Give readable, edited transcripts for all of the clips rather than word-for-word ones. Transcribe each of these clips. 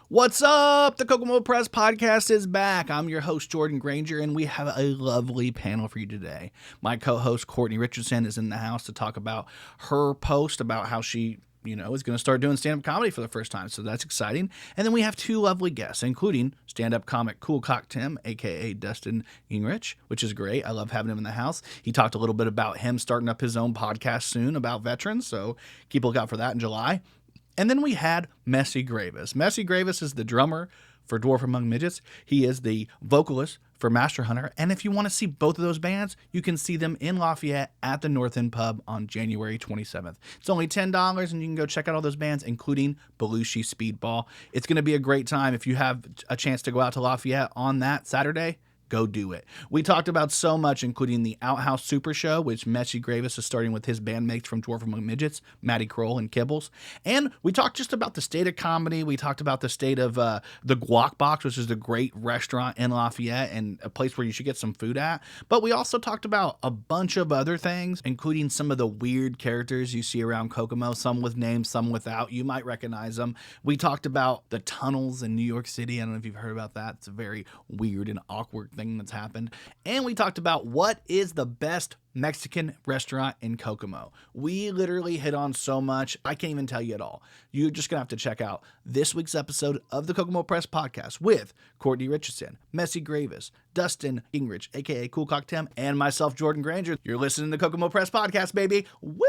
What's up? The Kokomo Press Podcast is back. I'm your host, Jordan Granger, and we have a lovely panel for you today. My co-host, Courtney Richardson, is in the house to talk about her post about how she, is going to start doing stand-up comedy for the first time, so that's exciting. And then we have two lovely guests, including stand-up comic Cool Cock Tim, a.k.a. Dustin Gingerich, which is great. I love having him in the house. He talked a little bit about him starting up his own podcast soon about veterans, so keep a lookout for that in July. And then we had Messy Gravis. Messy Gravis is the drummer for Dwarf among Midgets. He is the vocalist for Masterhunter. And if you want to see both of those bands, you can see them in Lafayette at the North End Pub on January 27th. It's only $10, and you can go check out all those bands, including Belushi Speed Ball. It's going to be a great time. If you have a chance to go out to Lafayette on that Saturday, go do it. We talked about so much, including the Outhouse Super Show, which Messy Gravis is starting with his bandmates from Dwarf Among Midgets, Matty Kroll and Kibbles. And we talked just about the state of comedy. We talked about the state of the Guac Box, which is the great restaurant in Lafayette and a place where you should get some food at. But we also talked about a bunch of other things, including some of the weird characters you see around Kokomo, some with names, some without. You might recognize them. We talked about the tunnels in New York City. I don't know if you've heard about that. It's a very weird and awkward thing that's happened. And we talked about what is the best Mexican restaurant in Kokomo. We literally hit on so much, I can't even tell you it all. You're just gonna have to check out this week's episode of the Kokomo Press Podcast with Courtney Richardson, Messy Gravis, Dustin Gingerich, aka Cool Cock Tim, and myself, Jordan Granger. You're listening to the Kokomo Press Podcast, baby. Woo!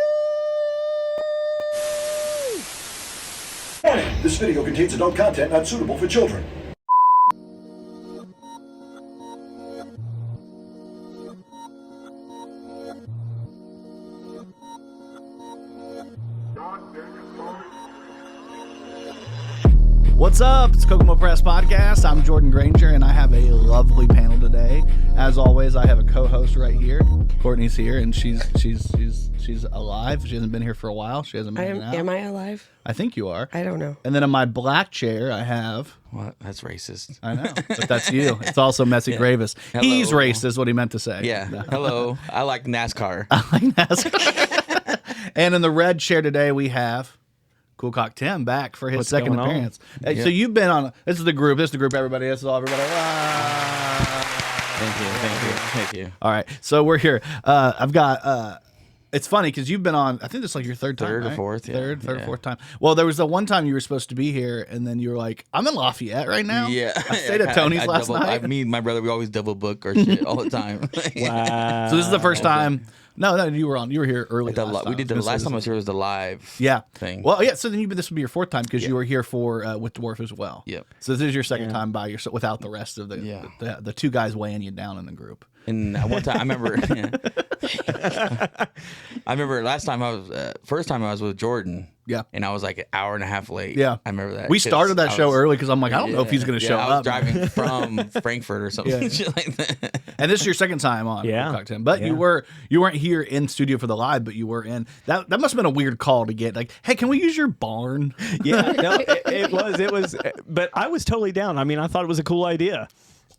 Warning, this video contains adult content not suitable for children. What's up? It's Kokomo Press Podcast. I'm Jordan Granger, and I have a lovely panel today. As always, I have a co-host right here. Courtney's here, and she's alive. She hasn't been here for a while. She hasn't been hanging out. Am I alive? I think you are. I don't know. And then in my black chair, I have... What? That's racist. I know, but that's you. It's also Messy Gravis. Hello. He's racist, is what he meant to say. Yeah. No. Hello. I like NASCAR. I like NASCAR. And in the red chair today, we have... Cool Cock Tim back for his second appearance. Hey, Yeah. So you've been on. This is the group. Everybody. This is all everybody. Thank you. All right. So we're here. I've got. It's funny because you've been on. I think this is like your third time. Third or right? fourth. Yeah. Third or Yeah. fourth time. Well, there was the one time you were supposed to be here, and then you were like, "I'm in Lafayette right now." Yeah. I stayed at Tony's last night. Me and my brother, we always double book our shit all the time. Wow. So this is the first time. No, you were on. You were here early. We did the last time I was here was the live thing. Well, yeah. So then this would be your fourth time because you were here for with Dwarf as well. Yep. So this is your second time by yourself without the rest of the two guys weighing you down in the group. And one time, I remember. I remember last time first time I was with Jordan. Yeah. And I was like an hour and a half late. Yeah. I remember that. We started that show early because I'm like, I don't know if he's going to show I up. was driving from Frankfurt or something. Yeah. Shit like that. And this is your second time on Cocktail. But you weren't here in studio for the live, but you were in. That must have been a weird call to get. Like, hey, can we use your barn? Yeah, no, it was. But I was totally down. I mean, I thought it was a cool idea.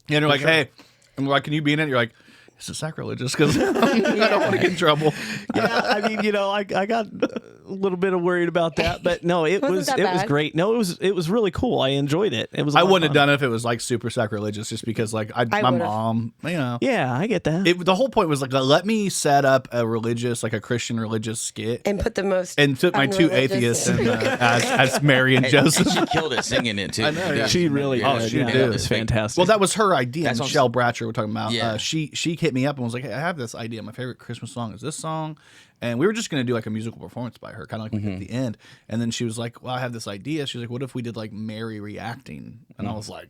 And you're like, hey, and we're like, can you be in it? You're like, this is sacrilegious because I don't want to get in trouble. Yeah, I mean, I got a little bit of worried about that, but no, it was great. No, it was really cool. I enjoyed it. It was. I wouldn't have done it if it was like super sacrilegious, just because like my mom, Yeah, I get that. The whole point was like, let me set up a Christian religious skit, And put the most and took my two atheists and, as Mary and Joseph. She killed it singing it too. I know, yeah. She really did. She did. It was fantastic. Well, that was her idea. That's Michelle Bratcher we're talking about. Yeah. She hit me up and was like, hey, I have this idea. My favorite Christmas song is this song. And we were just going to do like a musical performance by her, kind of like at the end. And then she was like, well, I have this idea. She was like, what if we did like Mary reacting? And I was like,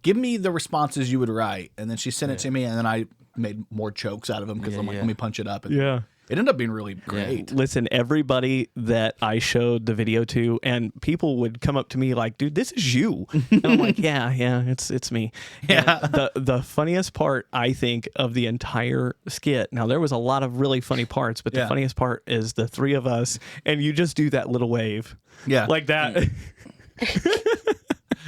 give me the responses you would write. And then she sent it to me, and then I made more jokes out of them because I'm like, let me punch it up. And it ended up being really great. Listen, everybody that I showed the video to, and people would come up to me like, dude, this is you. And I'm like, yeah, it's me. Yeah. And the funniest part, I think, of the entire skit, now there was a lot of really funny parts, but the funniest part is the three of us, and you just do that little wave. Yeah. Like that.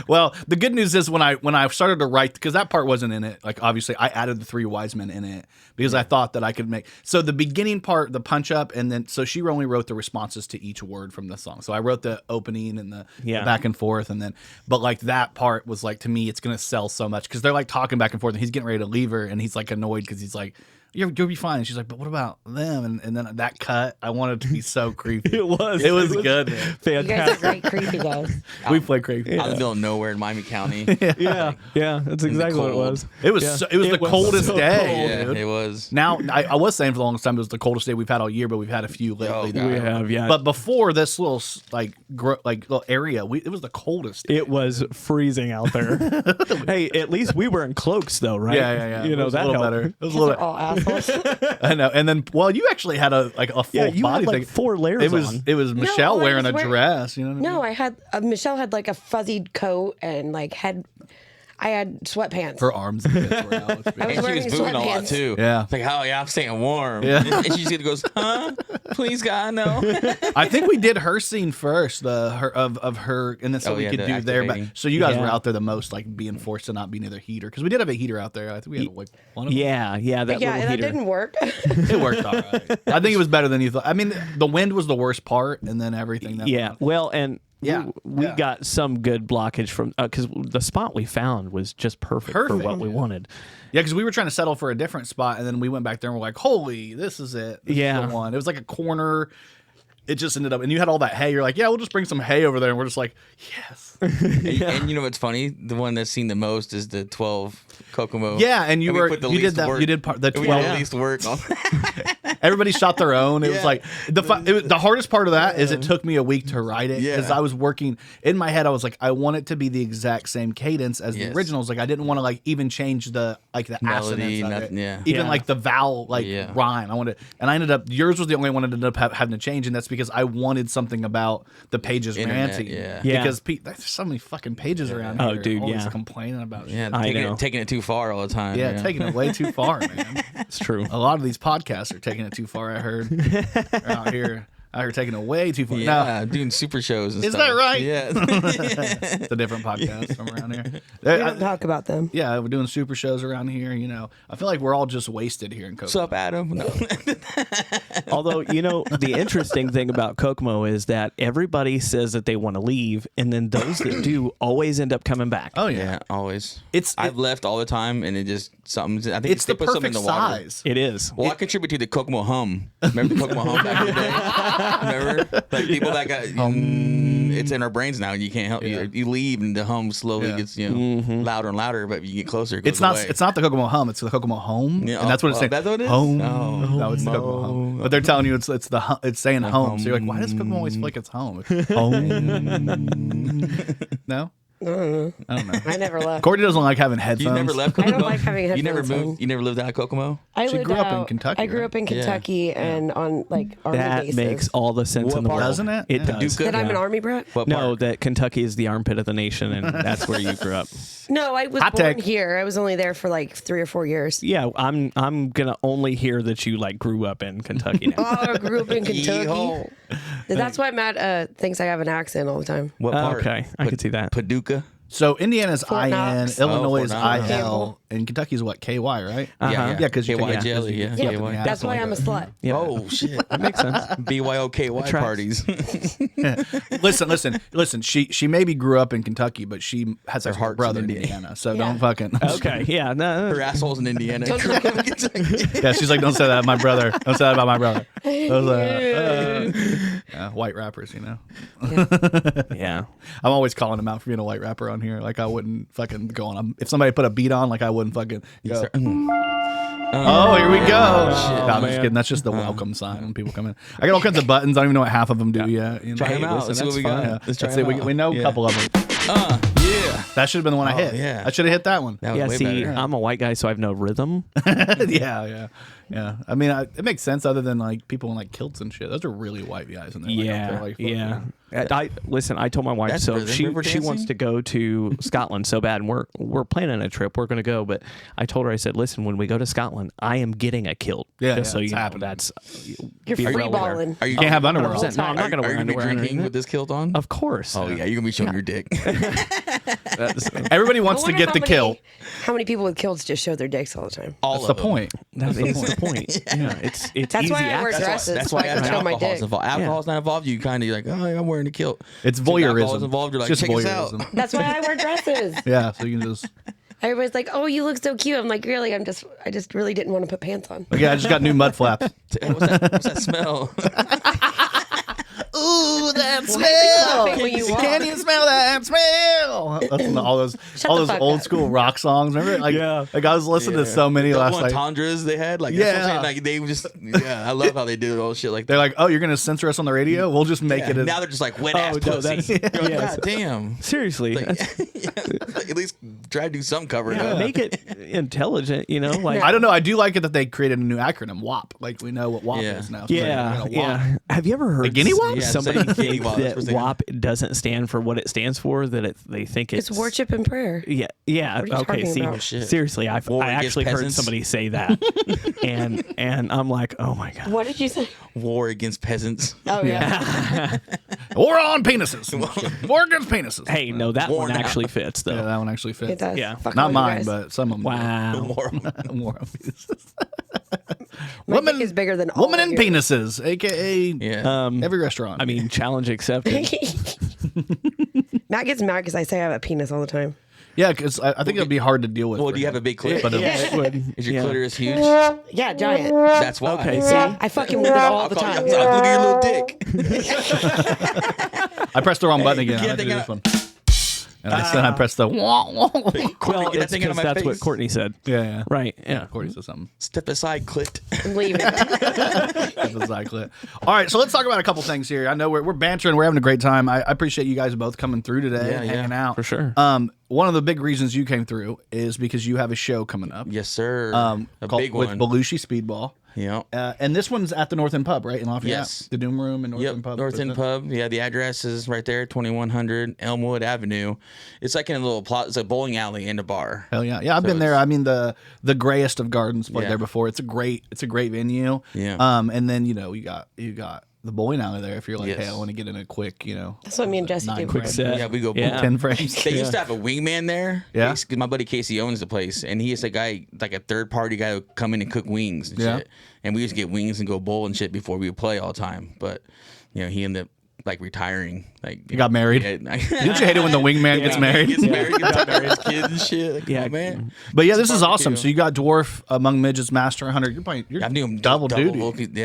Well, the good news is when I started to write, because that part wasn't in it. Like obviously, I added the three wise men in it because I thought that I could make. So the beginning part, the punch up, and then so she only wrote the responses to each word from the song. So I wrote the opening and the back and forth, and then but like that part was like to me, it's gonna sell so much because they're like talking back and forth, and he's getting ready to leave her, and he's like annoyed because he's like. You'll be fine. And she's like, but what about them? And then that cut, I wanted to be so creepy. It was good. Fantastic. You guys are great creepy guys. We play creepy. Out in the middle of nowhere in Miami County. Yeah, that's exactly what it was. It was it was the coldest so day. Yeah, Dude. it was. Now I was saying for the longest time it was the coldest day we've had all year, but we've had a few lately. God. We have, yeah. But before this little little area, it was the coldest. It was freezing out there. Hey, at least we were in cloaks, though, right? Yeah. You It know was that a little helped. better. It was a little They're all assholes. I know. And then, well, you actually had a full Yeah, you body had like thing. 4 layers It was on. Michelle I wearing was a wearing- dress. You know what I mean? No, I had Michelle had like a fuzzied coat and like I had sweatpants. Her arms and bits were out. I was And she wearing was moving a lot sweatpants. too. Yeah. It's like, oh yeah, I'm staying warm. Yeah. And she just goes, huh? Please God, no. I think we did her scene first, of her, and then so Oh, we yeah, could the do there. But activating. so you guys were Yeah. out there the most, like being forced to not be near the heater because we did have a heater out there. I think we had like one of them. Yeah, that yeah, little and that heater. didn't work. It worked all right. I think it was better than you thought. I mean, the wind was the worst part, and then everything. That Yeah, well, and Yeah, we yeah. got some good blockage from because the spot we found was just perfect for Perfect. what we wanted. Yeah, because we were trying to settle for a different spot, and then we went back there and we're like, "Holy, this is it! This is Yeah. the one." It was like a corner. It just ended up, and you had all that hay. You're like, "Yeah, we'll just bring some hay over there," and we're just like, "Yes." And you know what's funny? The one that's seen the most is the 12 Kokomo. Yeah, and you we were put the you did least that. work- You did part the We did 12. the least work on. Everybody shot their own. It was Yeah. like the hardest part of that is it took me a week to write it because Yeah. I was working in my head. I was like, I want it to be the exact same cadence as the Yes. originals. Like I didn't want to like even change the Melody, assonance of nothing, it. yeah. Even Yeah. like the vowel rhyme. I wanted, and I ended up yours was the only one I ended up having to change, and that's because I wanted something about the pages Internet, ranting. yeah. Yeah. Because there's so many fucking pages around Oh, here. dude, always yeah. complaining about Yeah, shit. I know. taking it too far all the time. Yeah, you know? taking it way too far, man. It's true. A lot of these podcasts are taking it too far. I heard They're out here taking it way too far. Yeah, doing super shows and Is stuff. that right? Yeah. It's a different podcast from around here. We don't talk about them. Yeah, we're doing super shows around here. You know, I feel like we're all just wasted here in Kokomo. What's up, Adam? No. Although, you know, the interesting thing about Kokomo is that everybody says that they want to leave, and then those that do always end up coming back. Oh yeah, Yeah, always. It's- I've left all the time, and it just something. I think it's they the put something perfect in the water. size. It is. Well, I contribute to the Kokomo hum. Remember the Kokomo hum back in the day? Remember? Like people that got it's in our brains now. You can't help you leave, and the hum slowly Yeah. gets louder and louder. But you get closer, it goes It's not. away. It's not the Kokomo hum. It's the Kokomo home, Yeah, and that's what it's oh, saying. that's what it is? Home. Oh, no, it's the Kokomo home. But they're telling you it's the it's saying home. So you're like, why does Kokomo always feel like it's home? Home. No, I don't know. I never left. Courtney doesn't like having headphones. You never left I Kokomo? don't like having You never headphones moved. on. You never lived out of Kokomo. I She lived grew up in out- Kentucky, I grew up in right? Kentucky and on like army That bases. makes all the sense What in the part? world. Doesn't it? It Yeah. does. Paducah? That I'm an Yeah. army brat. What No, part? that Kentucky is the armpit of the nation, and that's where you grew up. No, I was Hot born take. here. I was only there for like 3 or 4 years. Yeah, I'm gonna only hear that you like grew up in Kentucky now. Oh, I grew up in Kentucky. Yeehaw. That's why Matt thinks I have an accent all the time. What part? Okay, I could see that. Paducah. So Indiana's Fort IN, Knox. Illinois Oh, is Fort Knox. IL, and Kentucky's what KY, right? Yeah, Yeah, 'cause you KY take- jelly. Yeah, Yeah, KY. that's why I'm a slut. Yeah. Oh shit. That makes sense. BYOKY tracks. parties. Listen. She maybe grew up in Kentucky, but she has a heart's brother in in Indiana. Indiana. So Yeah. don't fucking. Okay, yeah, no, Her asshole's in Indiana. Don't Grew up in Kentucky. Yeah, she's like, don't say that, my brother. Don't say that about my brother. White rappers, you know. yeah. I'm always calling him out for being a white rapper on here. Like I wouldn't fucking go on. If somebody put a beat on, like I wouldn't fucking go. Oh, here we go. No, I'm just kidding. That's just the welcome sign when people come in. I got all kinds of buttons. I don't even know what half of them do yet. You know? Try 'em out. Let's see what that's we fine. got. Yeah. Let's try That's it. 'em out. We know a Yeah. couple of them. Yeah. That should have been the one I hit. yeah. I should have hit that one. That was Yeah, way see, better. I'm a white guy, so I have no rhythm. yeah. Yeah, I mean, it makes sense other than like people in like kilts and shit. Those are really white guys in there. Yeah, like, yeah. Listen, I told my wife, That's so rhythm she river wants dancing? to go to Scotland so bad, and we're planning a trip. We're going to go, but I told her, I said, listen, when we go to Scotland, I am getting a kilt. Yeah, just so it's you know, happening. that's You're be free well aware. balling. Are you Can't have underwear. 100%. No, I'm not going to Are wear you gonna be underwear drinking underneath. with this kilt on? Of course. Oh yeah, you're gonna be showing your dick. Everybody wants to I get wonder the kilt. How many people with kilts just show their dicks all the time? All That's of the them. point. That is the point. Yeah, it's That's easy why I wear access. dresses. That's so why I can show my alcohol's dick. involved. Alcohol's not involved. You kind of like, oh, I'm wearing a kilt. It's Since alcohol's voyeurism. involved. You're like, It's check just us out. voyeurism. That's why I wear dresses. Yeah, so you can just. Everybody's like, "Oh, you look so cute." I'm like, "Really? I just really didn't want to put pants on." Okay, I just got new mud flaps. What's that smell? Ooh, that laughing when you walk? Can you smell that smell? That's when all those the fuck old up. school rock songs. Remember? Like, Yeah. like I was listening to so many The last night. entendres they had, like, that's what I'm Yeah. saying. Like they just, I love how they do all shit like that. They're like, oh, you're gonna censor us on the radio? We'll just make it. Now they're just like wet ass no, pussy. that's- You're like, yes. God damn. Seriously, Like, that's- at least try to do some covering up. make it intelligent, you know? Like, I don't know. I do like it that they created a new acronym, WAP. Like we know what WAP Yeah. is now. So yeah, they're gonna WAP. yeah. Have you ever heard guinea WAP? Yeah, somebody it's like guinea think WAP, that's that what they- WAP doesn't stand for what it stands for? That they think it's Worship and prayer. Yeah, yeah. What are you Okay, talking see, about? Oh, shit. seriously, I War against actually heard peasants? somebody say that, and I'm like, oh my god. What did you say? War against peasants. Oh yeah. War on penises. War against penises. Hey, no, that Worn one out. actually fits though. Yeah, that one actually fits. It does. Yeah. Fuck all Not you mine, guys. but some of them. Wow. War. War on penises. My dick is bigger than all woman of and yours. penises, aka Yeah. every restaurant. I mean, challenge accepted. Matt gets mad because I say I have a penis all the time. yeah, because I think it'd be hard to deal with. Well, for do you him. have a big clit? But yeah, it would. Is your Yeah. clitoris huge? Yeah, giant. That's why. Okay, see, Yeah, I fucking with it all I'll the call you. time. Look at your little dick. I pressed the wrong button again. I can't had to do think this one. And I pressed the wah, wah. well, Get that it's thing out of because my that's what face. Courtney said. Yeah, yeah. Right. Yeah. Corey said something. Step aside, clit. I'm leaving. Exactly. All right, so let's talk about a couple things here. I know we're bantering, we're having a great time. I appreciate you guys both coming through today, Yeah, and yeah, hanging out for sure. One of the big reasons you came through is because you have a show coming up. Yes, sir. A called, big with one. Belushi Speed Ball. Yeah. And this one's at the North End Pub, right in Lafayette. Yes. The Doom Room in North Yep, End Pub. North End Pub. Yeah, the address is right there, 2100 Elmwood Avenue. It's like in a little plot. It's a bowling alley and a bar. Hell yeah, yeah! I've So been there. it's- I mean, the grayest of gardens played Yeah. there before. It's a great venue. Yeah. And then you got the bowling alley there. If you're like, Yes. hey, I want to get in a quick, That's what me and Jesse do. Nine Quick frames. set. Yeah, we go Yeah. 10 frames. They used to have a wingman there. Yeah. Because my buddy Casey owns the place, and he is a guy, like a third party guy who would come in and cook wings and Yeah. shit. And we used to get wings and go bowl and shit before we would play all the time. But, he ended up like retiring. Like He got married. Didn't you hate it when the wingman gets married? Gets married, gets married, his kids and shit. Like, Yeah. oh, man. But yeah, this It's is awesome. barbecue. So you got Dwarf, Among Midgets, Masterhunter. You're playing. You're I'm doing double duty.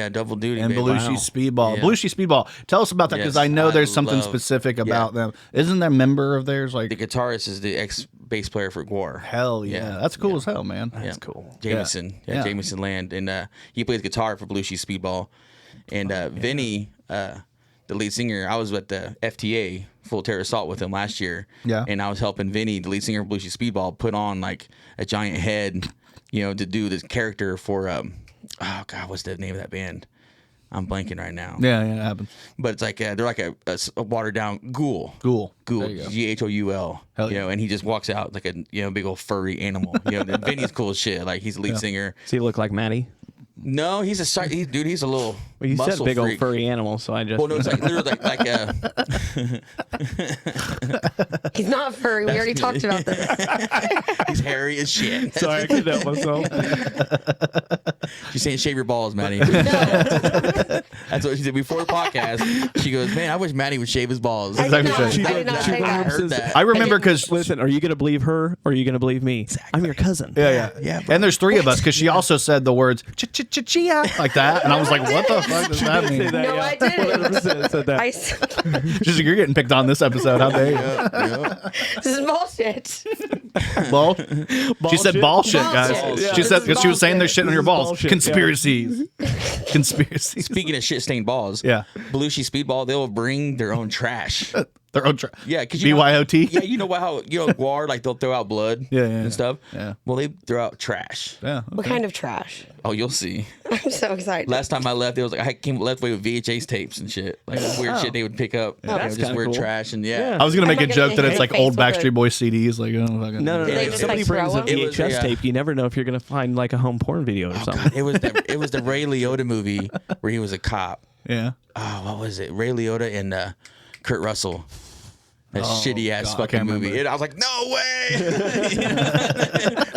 double duty. And baby. Belushi Wow. Speed Ball. Yeah. Belushi Speed Ball. Tell us about that because Yes, I know I there's something love- specific yeah. about them. Isn't there a member of theirs like? The guitarist is the ex bass player for Dwarf. Hell yeah, Yeah. that's cool as hell, man. That's cool. Jameson. Yeah. Yeah, Jameson Land. And he plays guitar for Belushi Speed Ball. And Vinny, the lead singer, I was at the FTA, Full Terror Assault, with him last year. Yeah. And I was helping Vinny, the lead singer of Belushi Speed Ball, put on like a giant head, to do this character for, oh God, what's the name of that band? I'm blanking right now. Yeah, yeah, it happens. But it's like, they're like a watered down ghoul. Cool. Ghoul, There you go. Ghoul, Hell yeah. and he just walks out like a big old furry animal. And Vinny's cool as shit. Like he's the lead singer. Does he look like Maddie? No, he's a dude. He's a little Well, you said muscle big old freak. furry animal, so I just. Well, no, it's like literally like He's not furry. We already talked about this. he's hairy as shit. Sorry, I couldn't help myself. She's saying shave your balls, Maddie. That's what she said before the podcast. She goes, man, I wish Maddie would shave his balls. I did Exactly. not, She I did not say I that. heard that. I remember because Listen, are you going to believe her or are you going to believe me? I'm your cousin. yeah. And there's three of us because she also said the words chia like that, and I was like, what the fuck does that Say mean? that, No, yeah. I didn't. 100% said that. I, She's like, you're getting picked on this episode. How dare you? this is bullshit. Ball. She said bullshit, Bullshit. guys. Yeah, She this said is because she was saying bullshit. there's shit on your This is balls. bullshit, yeah. Conspiracies. Conspiracies. Speaking of shit stained balls, Yeah. Belushi Speedball, they'll bring their own trash. Their own trash. Yeah, because you BYOT. Yeah, you know how guar like they'll throw out blood. And stuff. Yeah. Well, they throw out trash. Yeah. What kind of trash? Oh, you'll see. I'm so excited. Last time I left, it was like I left away with VHS tapes and shit, like weird shit they would pick up. that's just kinda weird cool. trash and I was gonna make a not joke gonna that it's like old Facebook or- Backstreet Boys CDs. Like, fucking. No. they If just, somebody like, brings a throw 'em? It was- VHS yeah. tape, you never know if you're going to find like a home porn video or something. God, it was the Ray Liotta movie where he was a cop. Yeah. Oh, what was it? Ray Liotta and Kurt Russell. That shitty ass God, I fucking can't movie. remember. And I was like, no way.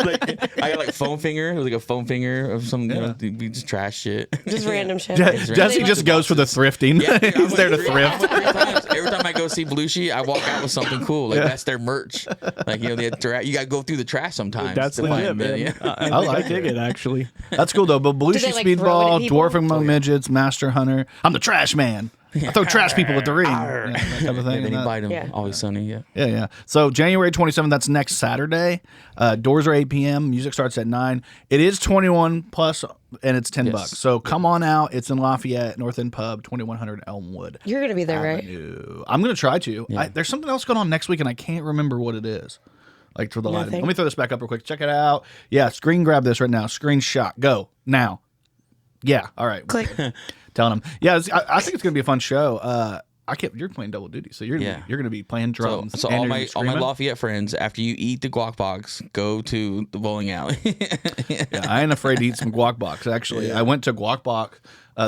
Like, I got like foam finger. It was like a foam finger of some we just trash shit. Just random shit. Jesse just goes for the thrifting. Yeah, dude, I He's went there to three- I thrift. went 3 times. Every time I go see Belushi, I walk out with something cool. Like that's their merch. Like they had you got to go through the trash sometimes. That's to legit, find man. it. Yeah. I dig it, actually. That's cool though. But Belushi they, like, Speed throw it at Ball, people? Dwarf among midgets, Masterhunter. I'm the trash man. I throw trash people at the ring. Yeah, that type of And thing. then he And bite him. Yeah. Always Sunny. Yeah. Yeah. So January 27th, that's next Saturday. Doors are 8 p.m. Music starts at 9. It is 21 plus, and it's $10. So come on out. It's in Lafayette, North End Pub, 2100 Elmwood. You're going to be there, right? Avenue. I'm gonna try to. There's something else going on next week, and I can't remember what it is. Like for the live. Nothing? Let me throw this back up real quick. Check it out. Yeah, screen grab this right now. Screenshot. Go now. Yeah. All right. Click. Telling them. Yeah, I think it's gonna be a fun show. You're playing double duty, so you're gonna be playing drums. So and all you're my gonna be screaming. Lafayette friends, after you eat the guac box, go to the bowling alley. Yeah, I ain't afraid to eat some guac box. Actually, I went to guac box,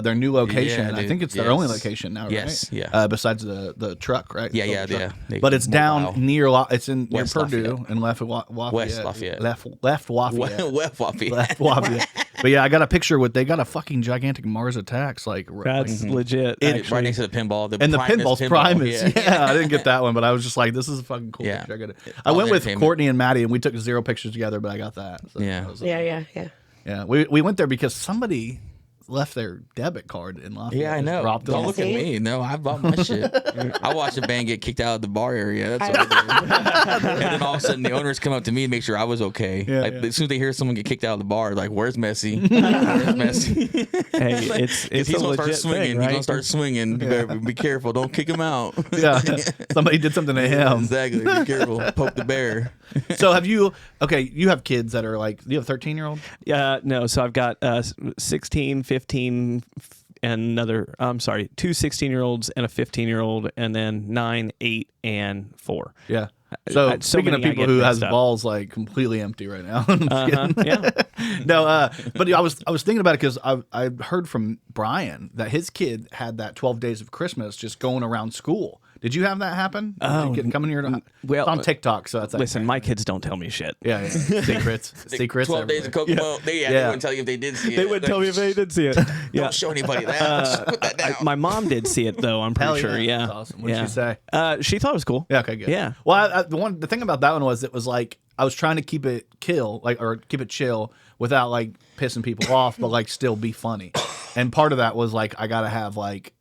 their new location. Yeah, I dude. think it's their Yes. only location now, right? Yes, yeah. Besides the truck, right? Yeah, The yeah, truck. yeah. But it's down Wow. near. It's in near West Purdue Lafayette. and Lafayette. West Lafayette. Left Lafayette. Left Lafayette. Left Lafayette. But yeah, I got a picture with they got a fucking gigantic Mars Attacks That's legit. Right next to the pinball. and the pinball's Primus. Yeah. Yeah, I didn't get that one, but I was just like, this is a fucking cool Yeah. picture. I got it. I All went with entertainment. Courtney and Maddie, and we took 0 pictures together, but I got that. So Yeah. that was- Yeah. yeah. We went there because somebody left their debit card in Lafayette. Yeah, I Just know. dropped it Don't on look the at floor. me. No, I bought my shit. I watched a band get kicked out of the bar area. That's what I did. And then all of a sudden, the owners come up to me and make sure I was okay. Yeah, Like, yeah. as soon as they hear someone get kicked out of the bar, like, "Where's Messi? Where's Messi?" Hey, it's He's a gonna start legit swinging. thing, He's right? gonna start swinging. Be careful. Don't kick him out. Yeah, somebody did something to him. Exactly. Be careful. Poke the bear. So have you? Okay, you have kids that are like, you have a 13-year-old. No, so I've got 16, 15, and another, two 16-year-olds and a 15-year-old, and then 9, 8, and 4. Yeah. So So speaking of many I people get who has mixed up. balls like completely empty right now. I'm just kidding. Yeah. No, but I was thinking about it because I heard from Brian that his kid had that 12 days of Christmas just going around school. Did you have that happen? Oh, coming here to well, it's on TikTok, so that's like, Listen, my kids don't tell me shit. yeah, secrets. 12 days of Kokomo. They wouldn't tell you if they did see it. They wouldn't tell me if they did see it. Yeah. Don't show anybody that. Just put that down. My mom did see it though. I'm pretty Hell sure. yeah. Yeah. That's awesome. What did she say? She thought it was cool. Yeah, okay, good. Yeah. Well, the thing about that one was it was like I was trying to keep it chill without like pissing people off, but like still be funny. And part of that was like I gotta have like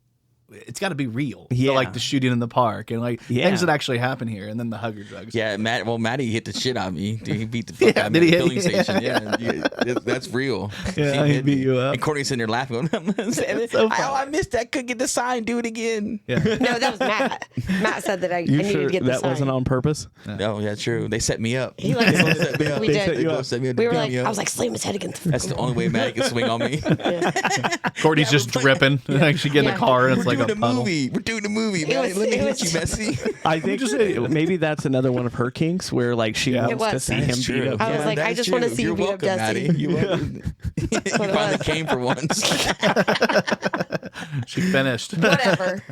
it's got to be real. Yeah. So, like the shooting in the park and like Yeah. things that actually happen here, and then the hugger drugs. Yeah, Maddie hit the shit out of me. Dude, he beat the fuck Yeah, out of did me he at the hit filling you? station. Yeah, that's real. Yeah, he beat you up. And Courtney's sitting there laughing. Going, so funny. I missed that. Couldn't get the sign. Do it again. Yeah. No, that was Matt. Matt said that I You needed sure to get the that sign. wasn't on purpose? No, yeah, true. They set me up. He like They both set me up. we They did. both set me up to We were beat like, me up. I was like, slam his head against the That's the only way Maddie can swing on me. Courtney's just dripping. Like she get in Yeah. the car and it's We're like doing a a puddle. movie. We're doing a movie. It Maddie. was- Let me it hit was- you, Messi. I think maybe that's another one of her kinks where like she Yeah. wants It to was. see him That's beat true. up. I was like, I that's just wanna true. see you You're beat up welcome, Dusty. Maddie. You what it finally was. came for once. She finished. Whatever.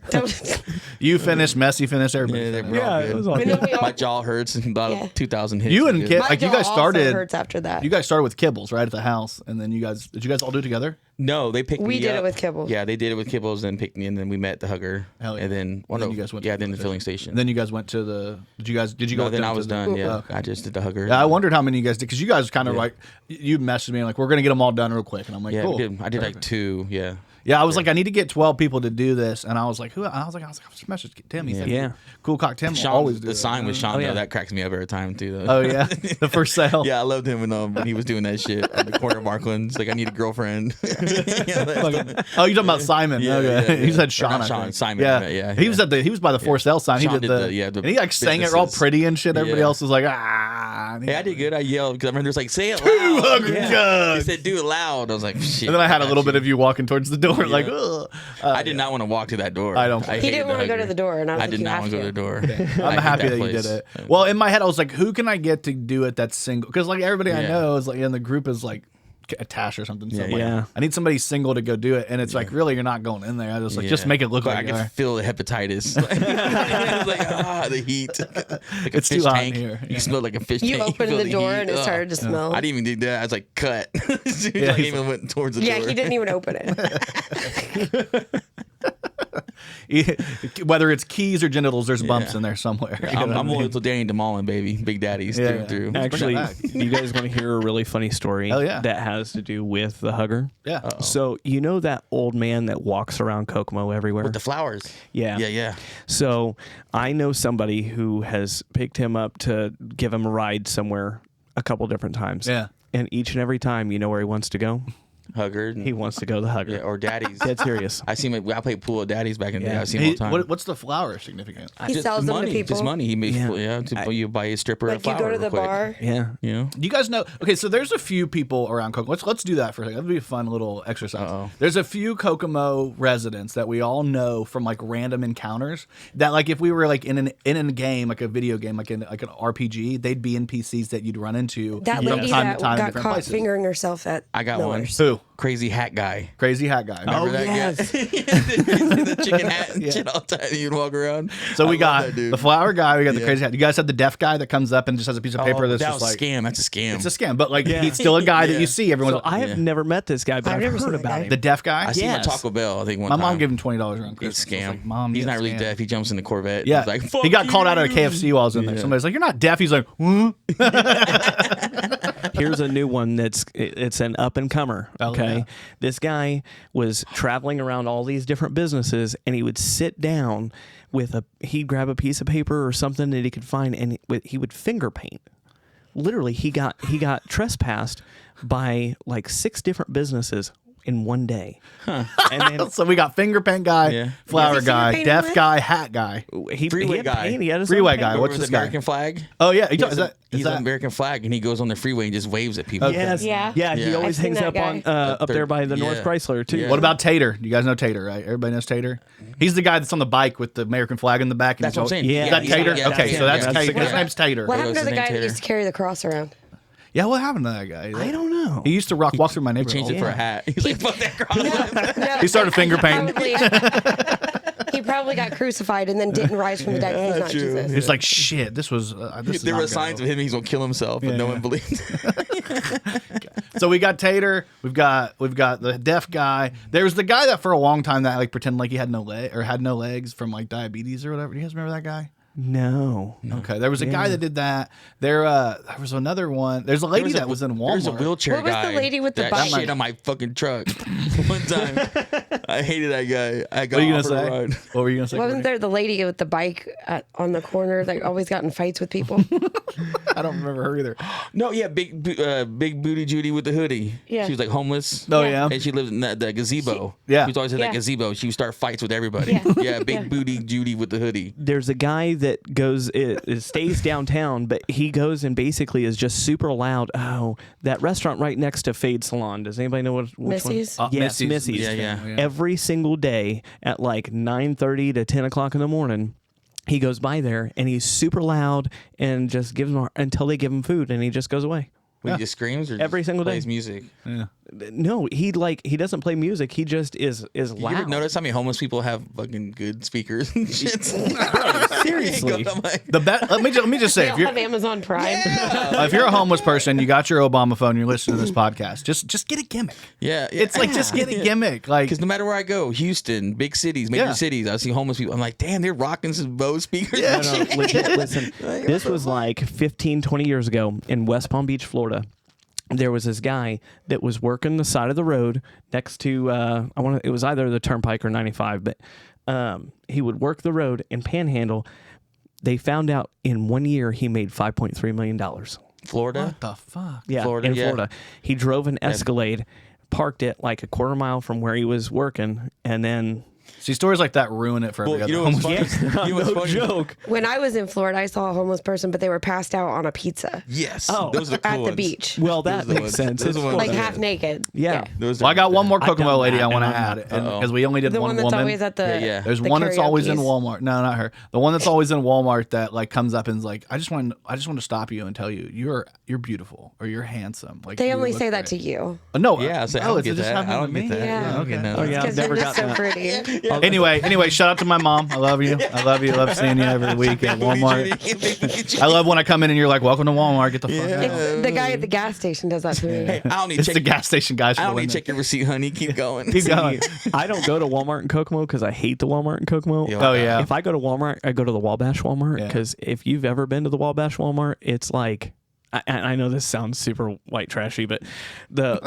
Don't- You finished. Messi finished. Everybody. Yeah, finished. we're all Yeah, good. it was all I know good. we all- My jaw hurts and about Yeah. 2,000 hits. You and Good. Kit, My like you jaw guys also started. hurts after that. You guys started with Kibbles right at the house, and then did you guys all do it together? No, they picked me We did up. it with Kibbles. Yeah, they did it with Kibbles and picked me, and then we met at the hugger. Hell yeah. And then, And then you guys went to yeah, the then the filling filling station. And then you guys went to the. Did you go? No, then down I to was the- done. Yeah, Okay. I just did the hugger. Yeah, I wondered how many you guys did because you guys kind of like you messaged me like we're gonna get them all done real quick, and I'm like, Yeah, cool. I did like Perfect. 2. Yeah. Yeah, I was like, I need to get 12 people to do this, and I was like, who? I was like, I'll just message Tim. He said, Yeah. Cool Cock Tim will Sean, always do the it. sign with Sean, yeah. though, that cracks me up every time, too. Though. Oh yeah, the first sale. Yeah, I loved him when he was doing that shit at the corner of Markland's. Like, I need a girlfriend. Oh, you're talking about Simon? Yeah, okay. yeah. He said Or Sean. not I Sean, think. Simon, Yeah, yeah, He was he was by the for sale sign. Sean He did the and he like sang it all businesses. pretty and shit. Everybody Yeah. else was like, ah. And he- Hey, I did good. I yelled because I remember it was like, say it Two loud. hungry He jugs. said, do it loud. I was like, shit. And then I had a got little you. bit of you walking towards the door, like, ugh. I did not want to walk to that door. I don't- He He hated didn't want to go to hugger. the door, and I was I like, did you not have want to go to the door. I'm I happy hate that you place. did it. Well, in my head, I was like, who can I get to do it that's single? Because like everybody I Yeah. know is like in the group is like a Tash or something. So Yeah, I'm like, yeah. I need somebody single to go do it, and it's like really you're not going in there. I was like, just Yeah. make it look But like I you could are. feel the hepatitis. It was like, the heat. Like a It's too fish hot in tank. here. Yeah. You smelled like a fish You tank. opened feel the door heat. and it Ugh. started to smell. I didn't even do that. I was like, cut. Yeah, I he's even went towards the Yeah, door. he didn't even open it. Whether it's keys or genitals, there's bumps Yeah. in there somewhere. You know I'm what I mean? loyal to Danny DeMolin, baby. Big daddies Yeah, through yeah. and through. Actually, back. you guys want to hear a really funny story Hell yeah. that has to do with the hugger? Yeah. So you know that old man that walks around Kokomo everywhere? With the flowers. Yeah. Yeah. So I know somebody who has picked him up to give him a ride somewhere a couple different times. Yeah. And each and every time, you know where he wants to go? Hugger. He wants to go to the hugger. Yeah, or daddies. Dead serious. I see him. I played pool at daddies back in the day. Yeah. I see him all the time. What's the flower significance? He Just sells them to money, people. Just money. He makes Yeah. you buy a stripper a Like you flower go to real the quick. bar. Yeah. You know. Do you guys know? Okay, so there's a few people around Kokomo. Let's do that for a second. That'd be a fun little exercise. Uh-oh. There's a few Kokomo residents that we all know from like random encounters. That like if we were like in a game, like a video game, like an RPG, they'd be NPCs that you'd run into That from lady time that to time in got different caught places. fingering herself at I got Miller's. Who? Crazy hat guy. Crazy hat guy. Remember Oh, that yes. guy? the chicken hat and shit all the time. You'd walk around. So I we love got that dude. the flower guy. We got the Yeah. crazy hat. You guys have the deaf guy that comes up and just has a piece of paper Oh, that's that just was like a scam. That's a scam. it's a scam, but like he's still a guy that Yeah. you see. Everyone's So I have Yeah. never met this guy, but I've I've never heard seen that about guy. him. the deaf guy. I see him at Yes. Taco Bell. I think one My time. mom gave him $20 around It's Christmas. a I was scam. like, Mom, he's yeah, not really scam. deaf. He jumps in the Corvette. Yeah, He's like, he got "Fuck called out at a you." KFC while I was in there. Yeah. Somebody's like, "You're not deaf." He's like, "Hmm?" Here's a new one it's an up and comer. Oh, Okay. yeah. This guy was traveling around all these different businesses and he would sit down with he'd grab a piece of paper or something that he could find and he would finger paint. Literally, he got trespassed by like 6 different businesses in one day. And then So we got finger paint guy, Yeah. flower Is he guy, finger deaf painting guy, hat guy. he Freeway had guy. paint. He had his Freeway own guy. paint. What's Over this the guy? American flag. Oh yeah, He is that he's that? on American flag, and he goes on the freeway and just waves at people. Okay. Yes. Yeah. Yeah. He Yeah. always I've seen hangs that up guy. on up there by the North Yeah. Chrysler too. Yeah. What about Tater? You guys know Tater, right? Everybody knows Tater. He's the guy that's on the bike with the American flag in the back. And That's he's what I'm all- saying. Yeah. Is that he's Tater? not- yeah, Okay, so that's him. Tater. That's His name's Tater. What There happened goes to the the guy name that Tater. used to carry the cross around? Yeah, what happened to that guy? I don't know. He used to walk through my neighborhood. Changed it all for the a hat. He's like, fuck that cross. No, He started finger painting. He probably got crucified and then didn't rise from the dead. 'cause He's not True. Jesus. It's like shit. This was. This is There not were signs gonna of him he's gonna kill himself, but Yeah, no yeah. one believed. So we got Tater. We've got the deaf guy. There was the guy that for a long time that like pretended like he had no legs from like diabetes or whatever. Do you guys remember that guy? No. Okay, there was a guy that did that. There was another one. There's a lady that was in Walmart. There's a wheelchair What was the guy. lady with the that bike? shit on my fucking truck. One time, I hated that guy. I got What are you gonna offered a say? ride. What were you gonna say? Wasn't Courtney? there the lady with the bike on the corner that always got in fights with people? I don't remember her either. No, yeah, big booty Judy with the hoodie. Yeah. She was like homeless. Oh yeah. And she lived in that gazebo. Yeah. She was always in that Yeah. gazebo. She would start fights with everybody. Yeah. Yeah, big Yeah. booty Judy with the hoodie. There's a guy that goes it stays downtown, but he goes and basically is just super loud. Oh, that restaurant right next to Fade Salon. Does anybody know which Missy's? one? Yes, Missy's. Yeah, yeah. Every single day at like 9:30 to 10 o'clock in the morning, he goes by there and he's super loud and just gives them until they give him food and he just goes away. When he just screams or Every just single day. plays music. No, he doesn't play music. He just is You loud. ever notice how many homeless people have fucking good speakers and shit? Seriously. I'm like, The let me just say They if all you're have Amazon Prime. if you're a homeless person, you got your Obama phone, you're listening to this podcast. Just get a gimmick. yeah, It's like just get a gimmick. Like Because no matter where I go, Houston, big cities, major Yeah. cities, I see homeless people. I'm like, damn, they're rocking some Bose speakers. Yeah. and No, shit. legit, listen, this was like 15, 20 years ago in West Palm Beach, Florida. there was this guy that was working the side of the road next to it was either the Turnpike or 95, but he would work the road and panhandle. They found out in 1 year he made $5.3 million. Florida? What the fuck? Yeah, Florida, in yeah. Florida. He drove an Escalade, parked it like a quarter mile from where he was working, and then... See, stories like that ruin it for every other homeless person. No joke. When I was in Florida, I saw a homeless person, but they were passed out on a pizza Yes. Oh. Those are the cool at the ones. beach, Well, that Those are the makes ones. sense. Those are the ones like that- half naked. Yeah. Those Well, I are- got one more I've done Kokomo lady that, I want to and I'm add, because we only did The one one that's woman. always at the Yeah. There's the one that's always in karaoke's. Walmart. No, not her. The one that's always in Walmart that like comes up and is like, I just want to stop you and tell you you're beautiful or you're handsome. Like They you only look say that to great. you. No, Yeah, I oh, don't it's get just that. happening I to don't me. get that. Yeah. I don't get that. Oh, yeah, I've Because never you're got just so that. pretty. Anyway, shout out to my mom. I love you. I love you. Love seeing you every week at Walmart. I love when I come in and you're like, "Welcome to Walmart. Get the fuck out." It's the guy at the gas station does that to me. Hey, I don't need It's to the check. gas station guys. I for don't the need to women. check your receipt, honey. Keep going. Keep going. I don't go to Walmart in Kokomo because I hate the Walmart in Kokomo. Yeah. Oh yeah. If I go to Walmart, I go to the Wabash Walmart Yeah. because if you've ever been to the Wabash Walmart, it's like I know this sounds super white trashy, but the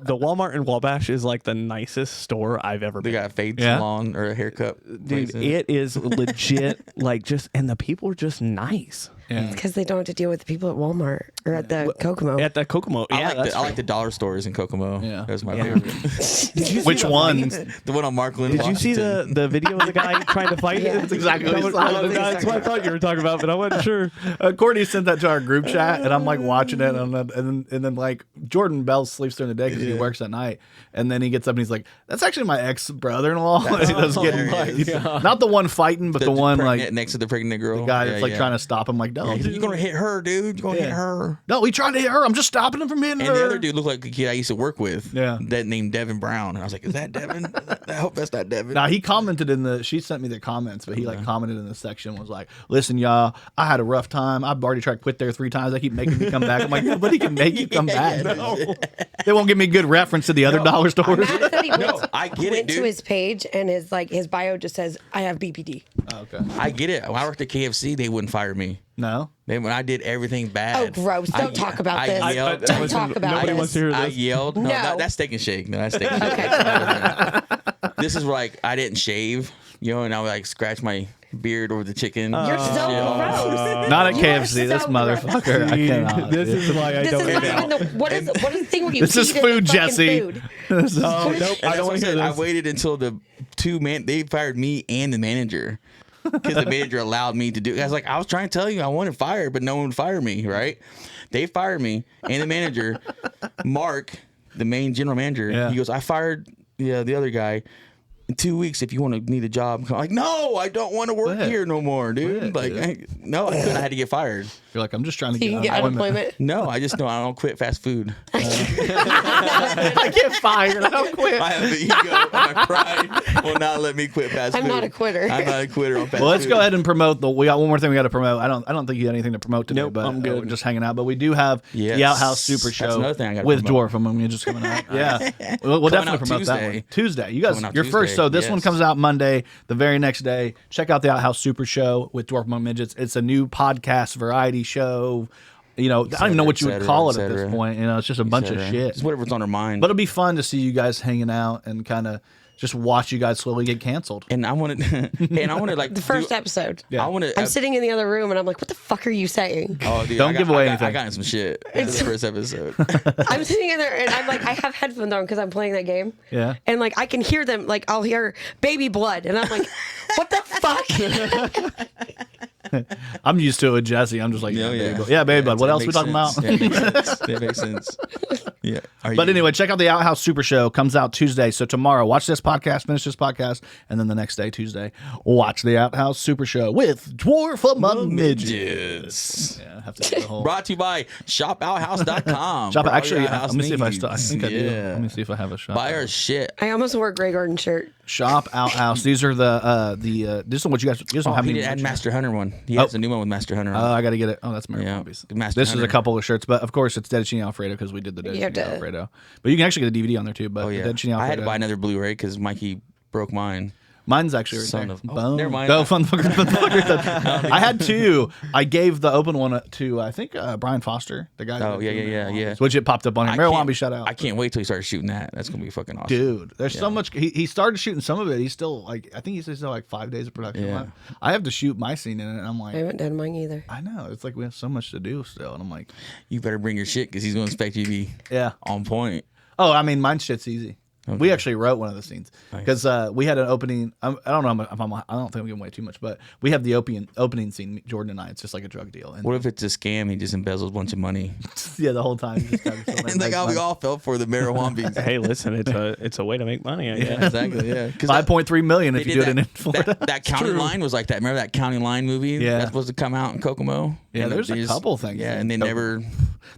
Walmart in Wabash is like the nicest store I've ever They been. got a fade Yeah. salon or a haircut. Dude, places. it is legit. Like just and the people are just nice Yeah. Because they don't have to deal with the people at Walmart or at the Kokomo. at the Kokomo. I Yeah, like that's I like the dollar stores in Kokomo. Yeah. That's my Yeah. favorite. Which one? The one on Markland. Did you see the video of the guy trying to fight? Yeah. That's exactly what he said. That's what I thought you were talking about, but I wasn't sure. Courtney sent that to our group chat, and I'm like watching it, and then like Jordan Bell sleeps during the day because he works at night, and then he gets up and he's like, "That's actually my ex brother-in-law." He was getting not the one fighting, but the one like pregnant, next to the pregnant girl. the guy that's like trying to stop him. Like, no, You're gonna hit her, dude. You're gonna hit her. no, he tried to hit her. I'm just stopping him from hitting her. And the other dude looked like a kid I used to work with. Yeah. That named Devin Brown. And I was like, is that Devin? I hope that's not Devin. Now he commented she sent me the comments, but he like commented in the section was like, "Listen, y'all, I had a rough time. I've already tried to quit there 3 times. They keep making me come back." I'm like, "Nobody can make you come back. They won't give me good reference to the other dollar stores." Matt said he I get it, went to dude. his page and his bio just says, "I have BPD." Oh, okay. I get it. When I worked at KFC, they wouldn't fire me. No. When I did everything bad. Oh, gross. Don't talk about this. Yelled, Don't talk about Nobody this. wants to hear I this. yelled. No, No. that's Steak and Shake. No, that's Steak and Shake. This is where like I didn't shave, and I would like scratch my beard over the chicken. You're so gross. Not at You KFC. are This so motherfucker. I cannot. This is why I This don't is eat not out. even what is the thing where you This is feed it food, fucking Jesse. food? Oh, nope. And I that's don't what want to hear said. I this. waited until the they fired me and the manager because the manager allowed me to do. I was like, I was trying to tell you I wanted fired, but no one would fire me. Right? They fired me and the manager, Mark, the main general manager. Yeah. He goes, I fired the other guy. In 2 weeks, if you want to need a job, I'm like, no, I don't want to work Quit. here no more, dude. Quit, No, I couldn't. I had to get fired. You're like, I'm just trying to You can get get unemployment. unemployment. No, I just know I don't quit fast food. I get fired. I don't quit. I have the ego, my pride will not let me quit fast food. I'm not a quitter. I'm not a quitter on fast Well, let's food. go ahead and promote we got one more thing we got to promote. I don't think you had anything to promote today, Nope, but I'm good. we're just hanging out. But we do have Yes. the Outhouse Super That's Show another thing I gotta with promote. Dwarf. I mean, just coming out. Yeah, we'll Coming definitely out promote that Tuesday. one. Tuesday, you guys, Coming out you're first. Tuesday, So this one yes. comes out Monday, the very next day. Check out the Outhouse Super Show with Dwarf Among Midgets. It's a new podcast variety show. I don't even know what you would call it at this point. It's just a bunch of shit. Just whatever's on our mind. But it'll be fun to see you guys hanging out and kind of just watch you guys slowly get canceled. and I wanted, like The first episode. I wanted. I'm sitting in the other room and I'm like, what the fuck are you saying? Oh, dude, Don't give away I anything. got in some shit. This first episode. I'm sitting in there and I'm like, I have headphones on because I'm playing that game. Yeah. And like I can hear them, like I'll hear baby blood and I'm like, what the fuck? I'm used to it with Jesse. I'm just like, Oh, baby bud. Yeah, baby bud. What that else we makes talking about? sense. That makes sense. Yeah. But anyway, check out the Outhouse Super Show. Comes out Tuesday. So tomorrow, watch this podcast, finish this podcast, and then the next day, Tuesday, watch the Outhouse Super Show with Dwarf Among Midgets. Yeah, I have to do the whole. Brought to you by shopouthouse.com. Shop. for all Actually, your outhouse let me see if I needs. still. I think I do. Yeah. Let me see if I have a shop. Buy our shit. I almost wore a Grey Gordon shirt. Shop Outhouse. These are the. This is what you guys. You guys don't have He any. didn't add merch. Master Hunter one. He has a new one with Master Hunter. I got to get it. Oh, that's Mary Yeah. Poppy's. Master This is a Hunter. couple of shirts, but of course it's Dead Alfredo because we did the Dead You have to- Alfredo. But you can actually get a DVD on there too. But Oh the yeah. Dead I had to Alfredo. buy another Blu-ray because Mikey broke mine. Mine's actually right Son there. of- oh, Boom. never mind. Go, motherfucker. I had two. I gave the open one to, I think, Brian Foster, the guy. Oh, that yeah, did yeah, Marijuana yeah. Wombies, which it popped up on here. Marijuana can't- Wombies, shout out. I can't wait till he starts shooting that. That's gonna be fucking awesome. Dude, there's so much. He started shooting some of it. He's still like, I think he's still like 5 days of production Yeah. left. I have to shoot my scene in it, and I'm I like, haven't done mine either. I know. It's like we have so much to do still, and I'm like, You better bring your shit because he's gonna expect you to be yeah. on point. Oh, I mean, mine shit's easy. We actually wrote one of the scenes because we had an opening. I don't know if I don't think I'm giving away too much, but we have the opening scene. Jordan and I. It's just like a drug deal. And What if it's a scam? He just embezzles a bunch of money. yeah, the whole time. Just And like how we all fell for the marijuana. Hey, listen, it's a way to make money. I guess. Yeah, exactly. Yeah, because 5.3 million if you do it in Florida. That County Line was like that. Remember that County Line movie? Yeah. That's supposed to come out in Kokomo. Yeah, And there's they a just- couple things. Yeah, in and they Kokomo. never.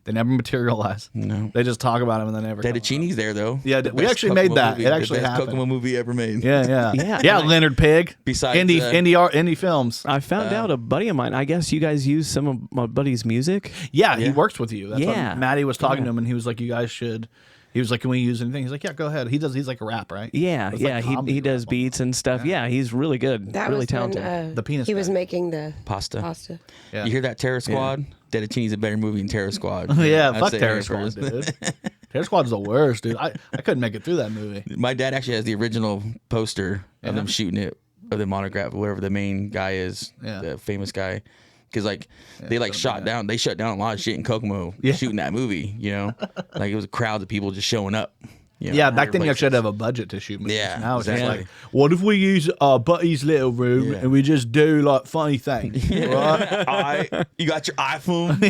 They never materialize. No. They just talk about them and they never. come about. Fettuccine's there though. Yeah, The we best actually made Kokomo that. movie- It actually the best happened. Kokomo movie ever made. Yeah. Yeah, Leonard Pig. Besides, indie films. I found out a buddy of mine. I guess you guys use some of my buddy's music. Yeah, he works with you. That's Yeah. what Maddie was talking to him, and he was like, "You guys should." He was like, "Can we use anything?" He's like, "Yeah, go ahead." He's like a rap, right? Yeah, It's like yeah. comedy He does rap. beats and stuff. Yeah, he's really good. That really was talented. when, The penis He was guy. making the Pasta. pasta. Yeah. You hear that Terror Squad? Fettuccine's a better movie than Terror Squad. Yeah, I'd fuck say Terror Harry Squad, first. dude. Terror Squad's the worst, dude. I couldn't make it through that movie. My dad actually has the original poster of them shooting it, of the monograph, whatever the main guy is, Yeah. the famous guy. Because like they like shut down a lot of shit in Kokomo shooting that movie. You know, like it was a crowd of people just showing up. You know, Yeah, back then you everybody- actually had to have a budget to shoot movies. Yeah, Now it's just exactly. like, what if we use our buddy's little room Yeah. and we just do like funny things, right? You got your iPhone.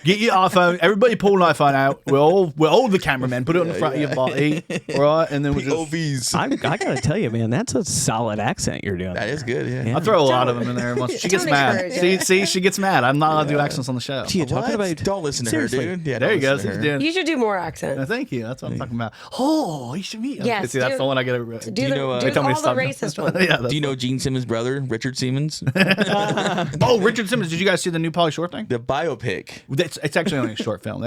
Get your iPhone. Everybody pull an iPhone out. We're all the cameramen. Put it on the front of your body, right? And then we just. POVs. I gotta tell you, man, that's a solid accent you're doing. That is good. Yeah. I throw a lot of them in there. Once she gets Don't mad. encourage See, she gets mad. I'm not allowed to do accents on the show. Gee, you're talking What? about Don't listen to Seriously. her, dude. Yeah, There don't you go. listen to She's her. doing. You should do more accents. Thank you. That's what I'm talking about. Oh, you should meet. Okay, Yes, see, that's do- the one I get. Do, you the, know, do they tell me all to the stop. racist ones. Yeah. That's Do you know Gene Simmons' brother, Richard Simmons? Oh, Richard Simmons. Did you guys see the new Pauly Shore thing? The biopic. It's actually only a short film.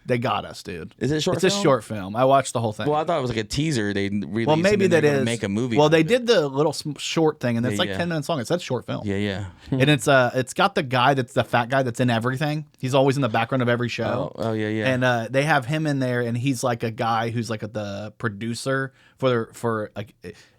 They got us, dude. Is it a short It's film? a short film. I watched the whole thing. Well, I thought it was like a teaser. They released. Well, maybe and then that they're gonna is make a movie. Well, out they of it. did the little short thing, and it's Yeah, like yeah. 10 minutes long. It's that short film. Yeah, yeah. And it's got the guy that's the fat guy that's in everything. He's always in the background of every show. Oh, yeah, yeah. And they have him in there, and he's like a guy who's like the producer for like.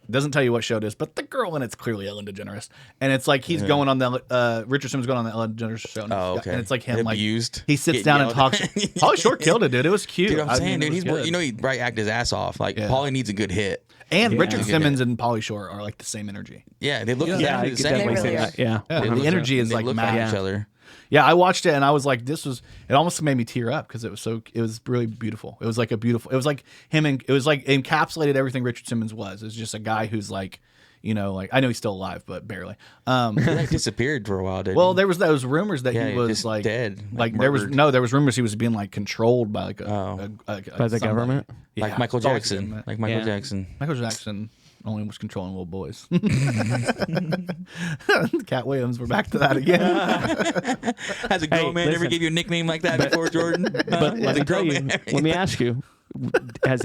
It doesn't tell you what show it is, but the girl in it's clearly Ellen DeGeneres, and it's like he's going on the Richard Simmons going on the Ellen DeGeneres show. And Oh, it's- okay. And it's like him Abused, like he sits getting down and yelled talks. at. Pauly Shore killed it, dude. It was cute. Dude, I'm I saying, mean, dude, it was good. he probably acted his ass off. Like, Yeah. Pauly needs a good hit. And Richard Yeah. Simmons and Pauly Shore are like the same energy. Yeah, they look Yeah, exactly I the could same. definitely They say really that. Yeah. Yeah, the 100%. energy is They like look mad. each other. Yeah, I watched it and I was like, it almost made me tear up because it was really beautiful. It was like it was like him and it was like encapsulated everything Richard Simmons was. It was just a guy who's like, you know, like I know he's still alive, but barely. He like disappeared for a while, didn't Well, he? there was those rumors that Yeah, he was just like dead, Like like there was murdered. there was rumors he was being like controlled by like Oh. By the somebody. government? Yeah, Like Michael it's always Jackson. government. Like Michael Yeah. Jackson. Michael Jackson only was controlling little boys. Cat Williams, we're back to that again. Has a grown Hey, man ever listen. gave you a nickname like that before, Jordan? But let me tell you, let me ask you, has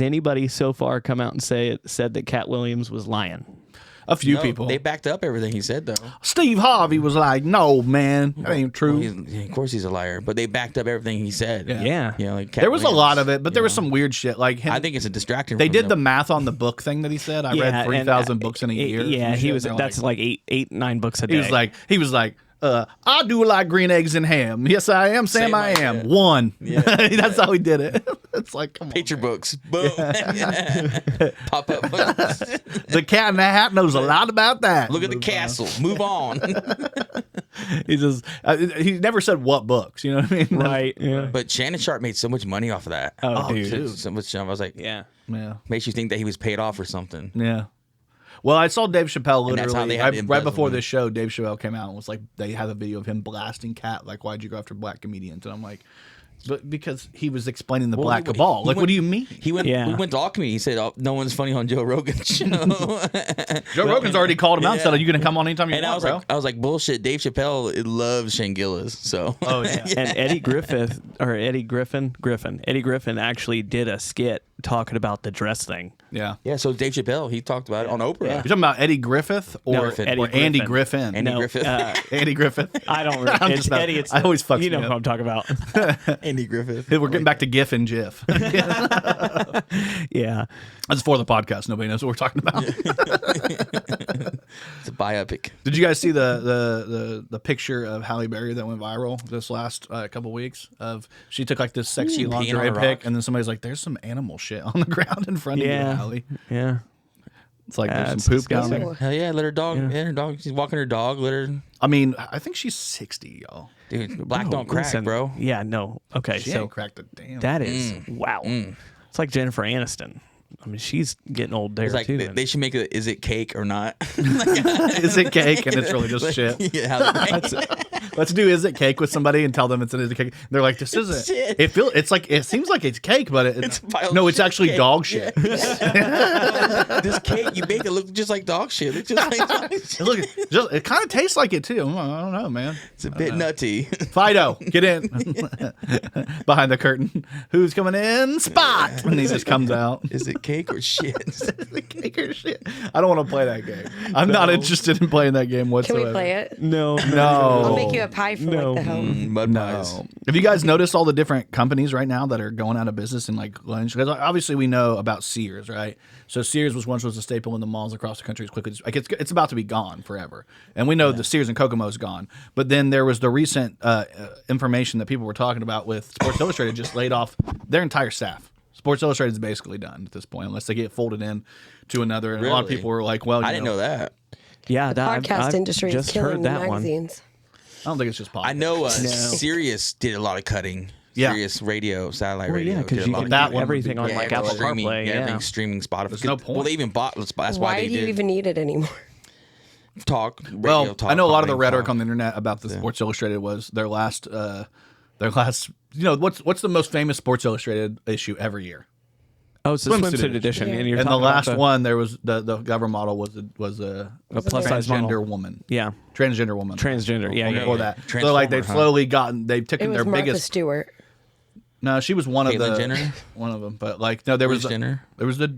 anybody so far come out and said that Cat Williams was lying? A few No, people. They backed up everything he said, though. Steve Harvey was like, "No, man, that ain't true." Of course he's a liar, but they backed up everything he said. Yeah. You know, like There was a lot of Williams, it, but you there was know. some weird shit. Like him, I think it's a distraction. they from did the them. math on the book thing that he said. I read 3,000 books in a year. Yeah, Some he shit. was. They're That's like 9 books a day. he was like, I do like green eggs and ham. Yes, I am. Sam, Same I idea. am. One. That's how he did it. It's like, come on. Picture books. Boom. Pop up. The Cat in the Hat knows a lot about that. Look at the castle. Move on. He just he never said what books. You know what I mean? right. Yeah. But Shannon Sharp made so much money off of that. Oh, dude. dude. So much. I was like, Yeah. Yeah. makes you think that he was paid off or something. Yeah. Well, I saw Dave Chappelle And that's how literally they had the right before embezzlement. this show. Dave Chappelle came out and was like, they had a video of him blasting Cat. Like, why'd you go after black comedians? And I'm like, But because he was explaining the Well, Black he- Cabal. he Like, went- what do you mean? He went. Yeah. We went to Alchemy. He said, oh, "No one's funny on Joe Rogan's show." Joe Rogan's already called him out and Yeah. said, "You can come on anytime you And want, I was like, bullshit. Dave Chappelle loves Shane Gillis. So. Oh yeah. And Eddie Griffin actually did a skit talking about the dress thing. Yeah. Yeah. So Dave Chappelle, he talked about it on Oprah. You're talking about Eddie Griffith or, Eddie or Andy Griffin. Griffin? Andy No, Griffith. Andy Griffith. I don't. I'm It's just not- Eddie. It's I always fuck you know me who up. I'm talking about. Andy Griffith. We're getting back to GIF and GIF. Yeah. That's for the podcast. Nobody knows what we're talking about. It's a biopic. Did you guys see the picture of Halle Berry that went viral this last couple weeks? Of she took like this sexy Ooh, peeing on lingerie a rock. pic, and then somebody's like, "There's some animal shit on the ground in front of you, Yeah. Halle." Yeah. It's like there's That's some poop down disgusting. there. Hell yeah, let her dog. Yeah, her dog. She's walking her dog. Let her. I mean, I think she's 60, y'all. Dude, black don't Oh, crack, listen. bro. Yeah. No. Okay. She so ain't cracked a damn. that is wow. It's like Jennifer Aniston. I mean, she's getting old there It's like too. they should make it. Is it cake or not? Is it cake? And it's really just shit. Yeah. How they make it. Let's do is it cake with somebody and tell them it's an is it cake. They're like, this isn't. Shit. It seems like it's cake, but It's a pile of no, it's shit actually cake. dog shit. This cake you make it look just like dog shit. It's just like dog shit. Look, it kind of tastes like it too. I don't know, man. It's a bit nutty. Fido, get in behind the curtain. Who's coming in? Spot, and he just comes out. Is it cake or shit? The cake or shit. I don't want to play that game. I'm not interested in playing that game Can whatsoever. we play it? no. No. I'll make you a pie for No. like the home. Mud pies. No. Have you guys noticed all the different companies right now that are going out of business in like lunch? Because obviously we know about Sears, right? So Sears once a staple in the malls across the country. As quickly like it's about to be gone forever, and we know the Sears and Kokomo is gone. But then there was the recent information that people were talking about with Sports Illustrated just laid off their entire staff. Sports Illustrated is basically done at this point, unless they get folded in to another. And a lot of Really? people were like, "Well, I didn't know that. Yeah. Podcast industry is just killing heard that one. magazines. I don't think it's just pop." I know Sirius did a lot of cutting. Yeah. Sirius radio, satellite Well, radio. yeah, because did a you lot can of that do one everything would on be like great. Apple streaming, CarPlay. Yeah. everything's streaming Spotify. There's no point. Well, they even bought. That's why Why they do you did even need it anymore? talk. Radio, Well, talk, I know a lot of the comedy, rhetoric talk. on the internet about the Sports Illustrated was their last. You know, what's the most famous Sports Illustrated issue every year? Oh, it's the Swimsuit swimsuit edition. Yeah. And you're And the talking about last one, there was the cover model was a plus size transgender model. woman. Yeah. Transgender woman. Transgender. Yeah. Before Yeah. that. So like they've Transformer, huh? slowly gotten they've It taken was their Martha biggest. Stewart. No, she was one of Caitlyn the Jenner? one of them. But like no, there was Bruce Jenner? there was the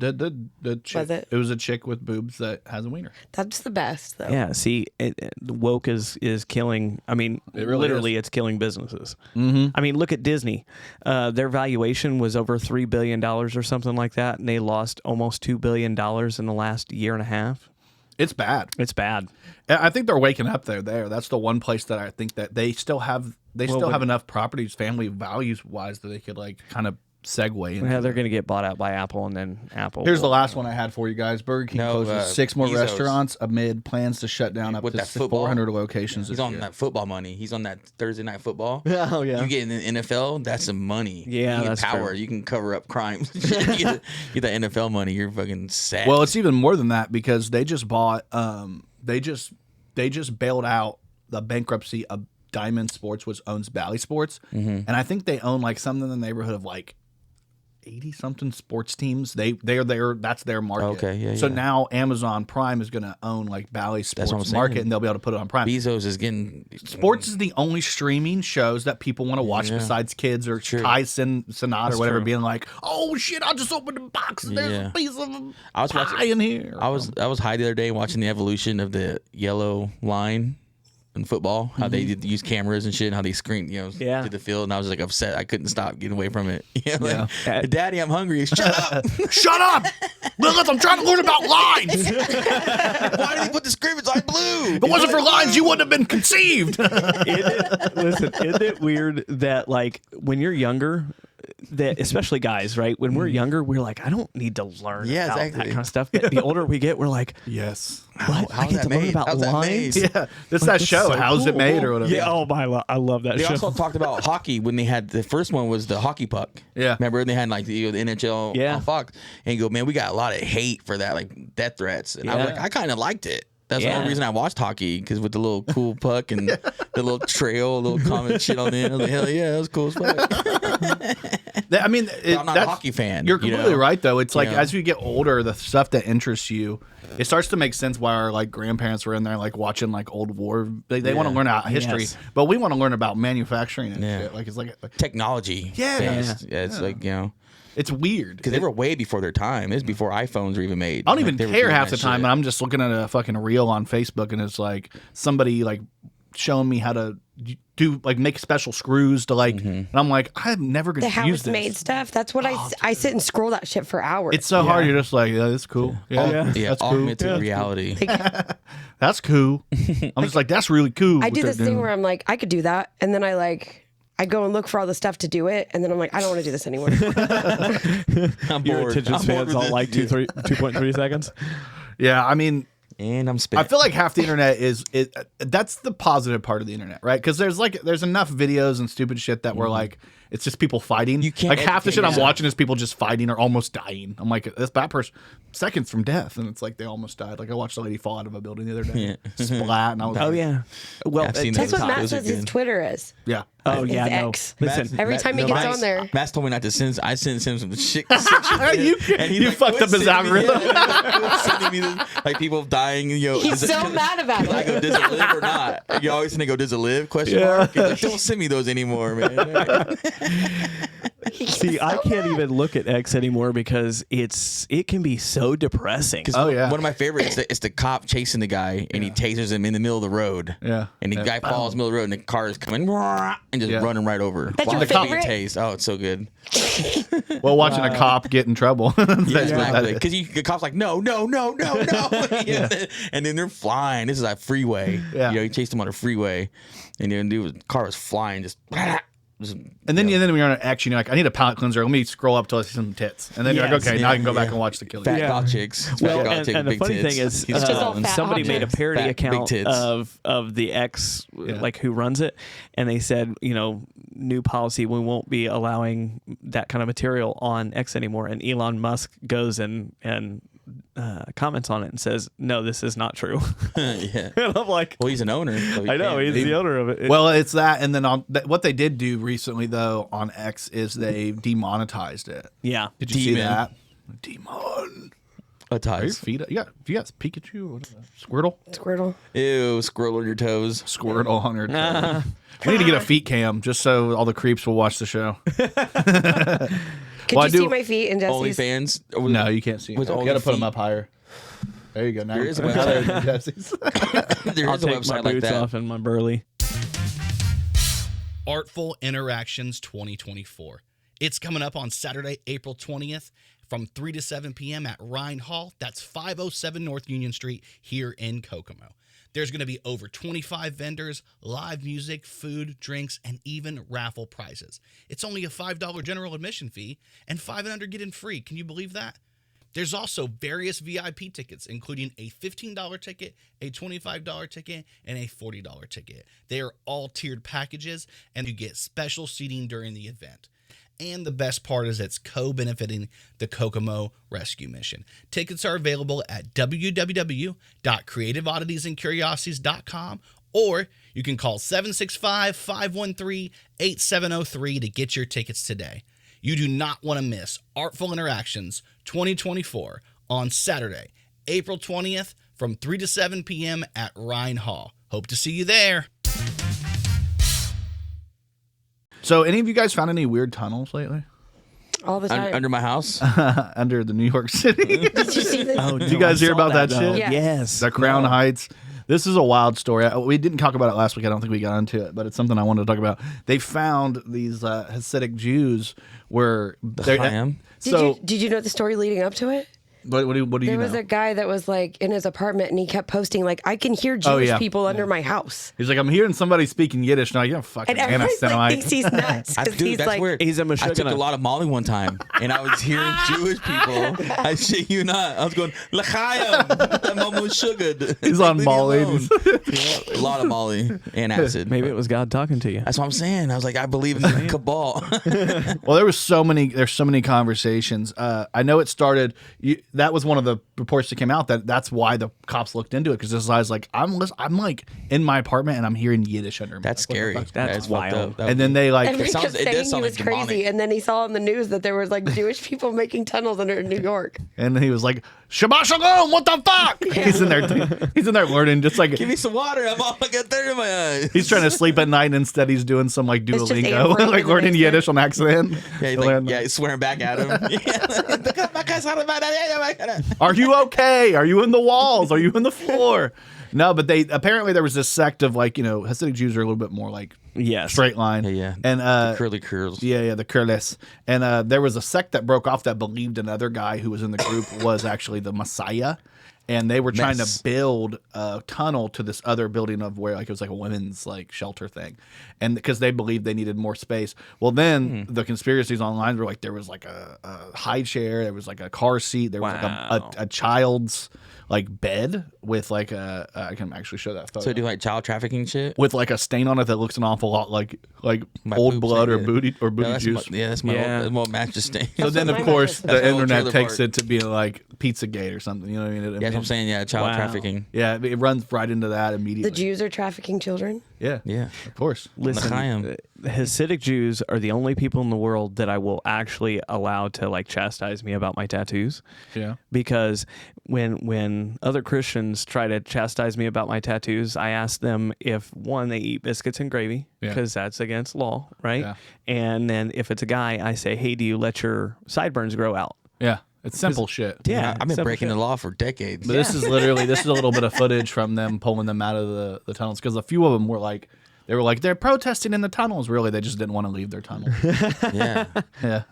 chick. Was it? It was a chick with boobs that has a wiener. That's the best, though. Yeah, see, the woke is killing. I mean, It really literally, it's killing businesses. Mm-hmm. I mean, look at Disney. Their valuation was over $3 billion or something like that, and they lost almost $2 billion in the last year and a half. It's bad. It's bad. I think they're waking up there. That's the one place that I think that they still have. They still have enough properties, family values wise, that they could like kind of segue into. Yeah, they're going to get bought out by Apple, and then Apple. Here's the will- last one I had for you guys. Burger King No, closes 6 more Bezos. restaurants amid plans to shut down up With to that football? 400 locations. He's this on year. that football money. He's on that Thursday night football. Oh, yeah. You get in the NFL, that's some money. Yeah, you get that's power. true. You can cover up crimes. you get that NFL money. You're fucking sad. Well, it's even more than that because they just bought. They just bailed out the bankruptcy of Diamond Sports, which owns Bally Sports, and I think they own like something in the neighborhood of like 80 something sports teams. They're there. That's their market. Okay, yeah, So yeah. now Amazon Prime is going to own like Bally what I'm Sports saying. market, and they'll be able to put it on Prime. Bezos is getting Sports is the only streaming shows that people want to watch besides kids or Ty Sinat or whatever true. being like, oh shit, I just opened the box and there's Yeah. a piece of I was pie watching- in here. I was high the other day watching the evolution of the yellow line in football. How they did use cameras and shit, and how they screened, Yeah. to the field. And I was like upset. I couldn't stop getting away from it. Like, Yeah. Daddy, I'm hungry. Shut up! Shut up! Lilith, I'm trying to learn about lines. Why did he put the scrimmage on blue? If it wasn't for lines, you wouldn't have been conceived. Listen, isn't it weird that like when you're younger, that especially guys, right? When we're younger, we're like, I don't need to learn Yeah, about exactly. that kind of stuff. But the older we get, we're like, Yes. what? I how's get to that learn made? about How's that lines. made? Yeah. That's Like, that that's show, so How's It cool. Made or whatever. Yeah. Oh my! I love that They show. also talked about hockey when they had the first one was the hockey puck. Yeah. Remember they had like the NHL Yeah. on Fox, and you go, man, we got a lot of hate for that, like death threats. And I was Yeah. like, I kind of liked it. That's the Yeah. only reason I watched hockey, because with the little cool puck and the little trail, little comment shit on the end. I was like, hell yeah, that was cool as fuck. I mean, I'm not a hockey fan. You're completely right, though. It's like as you get older, the stuff that interests you, it starts to make sense why our like grandparents were in there like watching like old war. They want to learn about history, but we want to learn about manufacturing and shit. Like it's like technology. It's like it's weird because they were way before their time. It's before iPhones were even made. I don't even care half the time, and I'm just looking at a fucking reel on Facebook, and it's like somebody like showing me how to do like make special screws to like, and I'm like, I'm never gonna use this. The house-made stuff. That's what I sit and scroll that shit for hours. It's so hard. You're just like, yeah, that's cool. That's augmented reality. That's cool. I'm just like, that's really cool. I do this thing where I'm like, I could do that, and then I go and look for all the stuff to do it, and then I'm like, I don't want to do this anymore. Your attention spans all like 2.3 seconds. Yeah, I mean, and I'm spinning. I feel like half the internet that's the positive part of the internet, right? Because there's enough videos and stupid shit that we're like, it's just people fighting. You can't like half the shit I'm watching is people just fighting or almost dying. I'm like, this bad person seconds from death, and it's like they almost died. Like I watched a lady fall out of a building the other day, splat, and I was like, Well, I've seen That's those what Matt videos says again. his Twitter is. yeah. Oh His yeah, no. ex. Listen, Every time he gets on there. Matt's told me not to send. I sent him some shit. You fucked up his algorithm. Sending me this, like people dying. He's so mad about I go, it. does it live or not? You always send to go, does it live? Question mark. He's like, don't send me those anymore, man. See, I can't even look at X anymore because it can be so depressing. Oh yeah. One of my favorites is the cop chasing the guy and he tasers him in the middle of the road. Yeah. And the guy falls in the middle of the road and the car is coming and just running right over. That's your While the favorite? taste. Oh, it's so good. Well, watching a cop get in trouble. Yeah, exactly. Because the cop's like, no. And then they're flying. This is a freeway. Yeah. He chased him on a freeway, and the car was flying, just. And then when you're on an X, you're like, I need a palate cleanser. Let me scroll up till I see some tits. And then you're like, okay, now I can go back and watch the killer. Fat goth chicks. Well, Fat goth chick and with the big funny tits. thing is, He's just all fat somebody made a objects. parody Fat, big account tits. of the X, like who runs it, and they said, new policy, we won't be allowing that kind of material on X anymore. And Elon Musk goes and comments on it and says, no, this is not true. Yeah. And I'm like, Well, he's an owner. So I know, he's the owner of it. Well, it's that, and then what they did do recently though on X is they demonetized it. Yeah. Did you see Demon. that? Demon. A Are your ties. feet? You got Pikachu? What is that? Squirtle? Squirtle. Ew, squirrel on your toes. Squirtle on your toes. We need to get a feet cam just so all the creeps will watch the show. Could you see my feet in Jesse's? OnlyFans. No, you can't see. With You all got to the put them feet. up higher. There you go. Now There is a now website. they're Jesse's. There I'll is a take my website like boots that. off and my burly. Artful Interactions 2024. It's coming up on Saturday, April 20th from 3 to 7 p.m. at Rhine Hall. That's 507 North Union Street here in Kokomo. There's going to be over 25 vendors, live music, food, drinks, and even raffle prizes. It's only a $5 general admission fee, and 5 and under get in free. Can you believe that? There's also various VIP tickets, including a $15 ticket, a $25 ticket, and a $40 ticket. They are all tiered packages, and you get special seating during the event. And the best part is it's co-benefiting the Kokomo Rescue Mission. Tickets are available at www.creativeodditiesandcuriosities.com, or you can call 765-513-8703 to get your tickets today. You do not want to miss Artful Interactions 2024 on Saturday, April 20th from 3 to 7 p.m. at Rhine Hall. Hope to see you there. So, any of you guys found any weird tunnels lately? All the time. Under my house. Under the New York City? Did you see this? Oh, Did you guys hear about that though. shit? Yeah. Yes. The Crown Heights. This is a wild story. We didn't talk about it last week. I don't think we got into it, but it's something I wanted to talk about. They found these Hasidic Jews where they're. Chaim? So, Did you know the story leading up to it? what do you There was know? a guy that was like in his apartment and he kept posting like, I can hear Jewish people under my house. He's like, I'm hearing somebody speaking Yiddish. No, you're a fucking And everyone's like, anti-Semite. thinks he's nuts. 'cause Dude, he's that's like, weird. He's a I took a Meshuggah. lot of Molly one time, and I was hearing Jewish people. I shit you not. I was going, L'chaim, I'm almost sugared. He's on Molly. A lot of Molly and acid. Maybe it was God talking to you. That's what I'm saying. I was like, I believe in the cabal. Well, there's so many conversations. I know it started. that was one of the reports that came out that's why the cops looked into it, because this guy's like, I'm like in my apartment and I'm hearing Yiddish under me. That's Like, what the scary. fuck's That's fucked wild. up. That And then would they like, And he sounds- kept it does saying he sound was like crazy, demonic. and then he saw on the news that there was like Jewish people making tunnels under New York. and he was like, Shabbat Shalom, what the fuck? He's in there learning, just like give me some water. I'm all like a third in my eyes. he's trying to sleep at night, and instead he's doing some like just Duolingo, Amber in like the learning basement. Yiddish on accident. Yeah, he's swearing back at him. Are you okay? Are you in the walls? Are you in the floor? No, but they apparently there was this sect of like, Hasidic Jews are a little bit more like Yes. straight line. Yeah. And Curly curls. the curlis. And there was a sect that broke off that believed another guy who was in the group was actually the Messiah. And they were trying to build a tunnel to this other building of where like it was like a women's like shelter thing, and because they believed they needed more space. Well, then the conspiracies online were like there was like a high chair, there was like a car seat, there was Wow. like a child's like bed with like I can actually show that photo. So do like child trafficking shit? With like a stain on it that looks an awful lot like My old boobs blood or like booty No, booty that's juice. that's my Yeah. old mattress stain. So then, of my course, mattress- the my old internet trailer takes park. it to be like Pizzagate or something. You know what I mean? Yeah, that's what I'm saying. Yeah, child Wow. trafficking. Yeah, it runs right into that immediately. The Jews are trafficking children. Yeah, Yeah. of course. Listen, L'chaim. Hasidic Jews are the only people in the world that I will actually allow to like chastise me about my tattoos. Yeah. Because when other Christians try to chastise me about my tattoos, I ask them if one, they eat biscuits and gravy Yeah. because that's against law, right? Yeah. And then if it's a guy, I say, hey, do you let your sideburns grow out? Yeah, it's simple shit. Yeah, I've been simple breaking shit. the law for decades. But this is a little bit of footage from them pulling them out of the tunnels, because a few of them were like, they're protesting in the tunnels. Really, they just didn't want to leave their tunnel. Yeah. Yeah.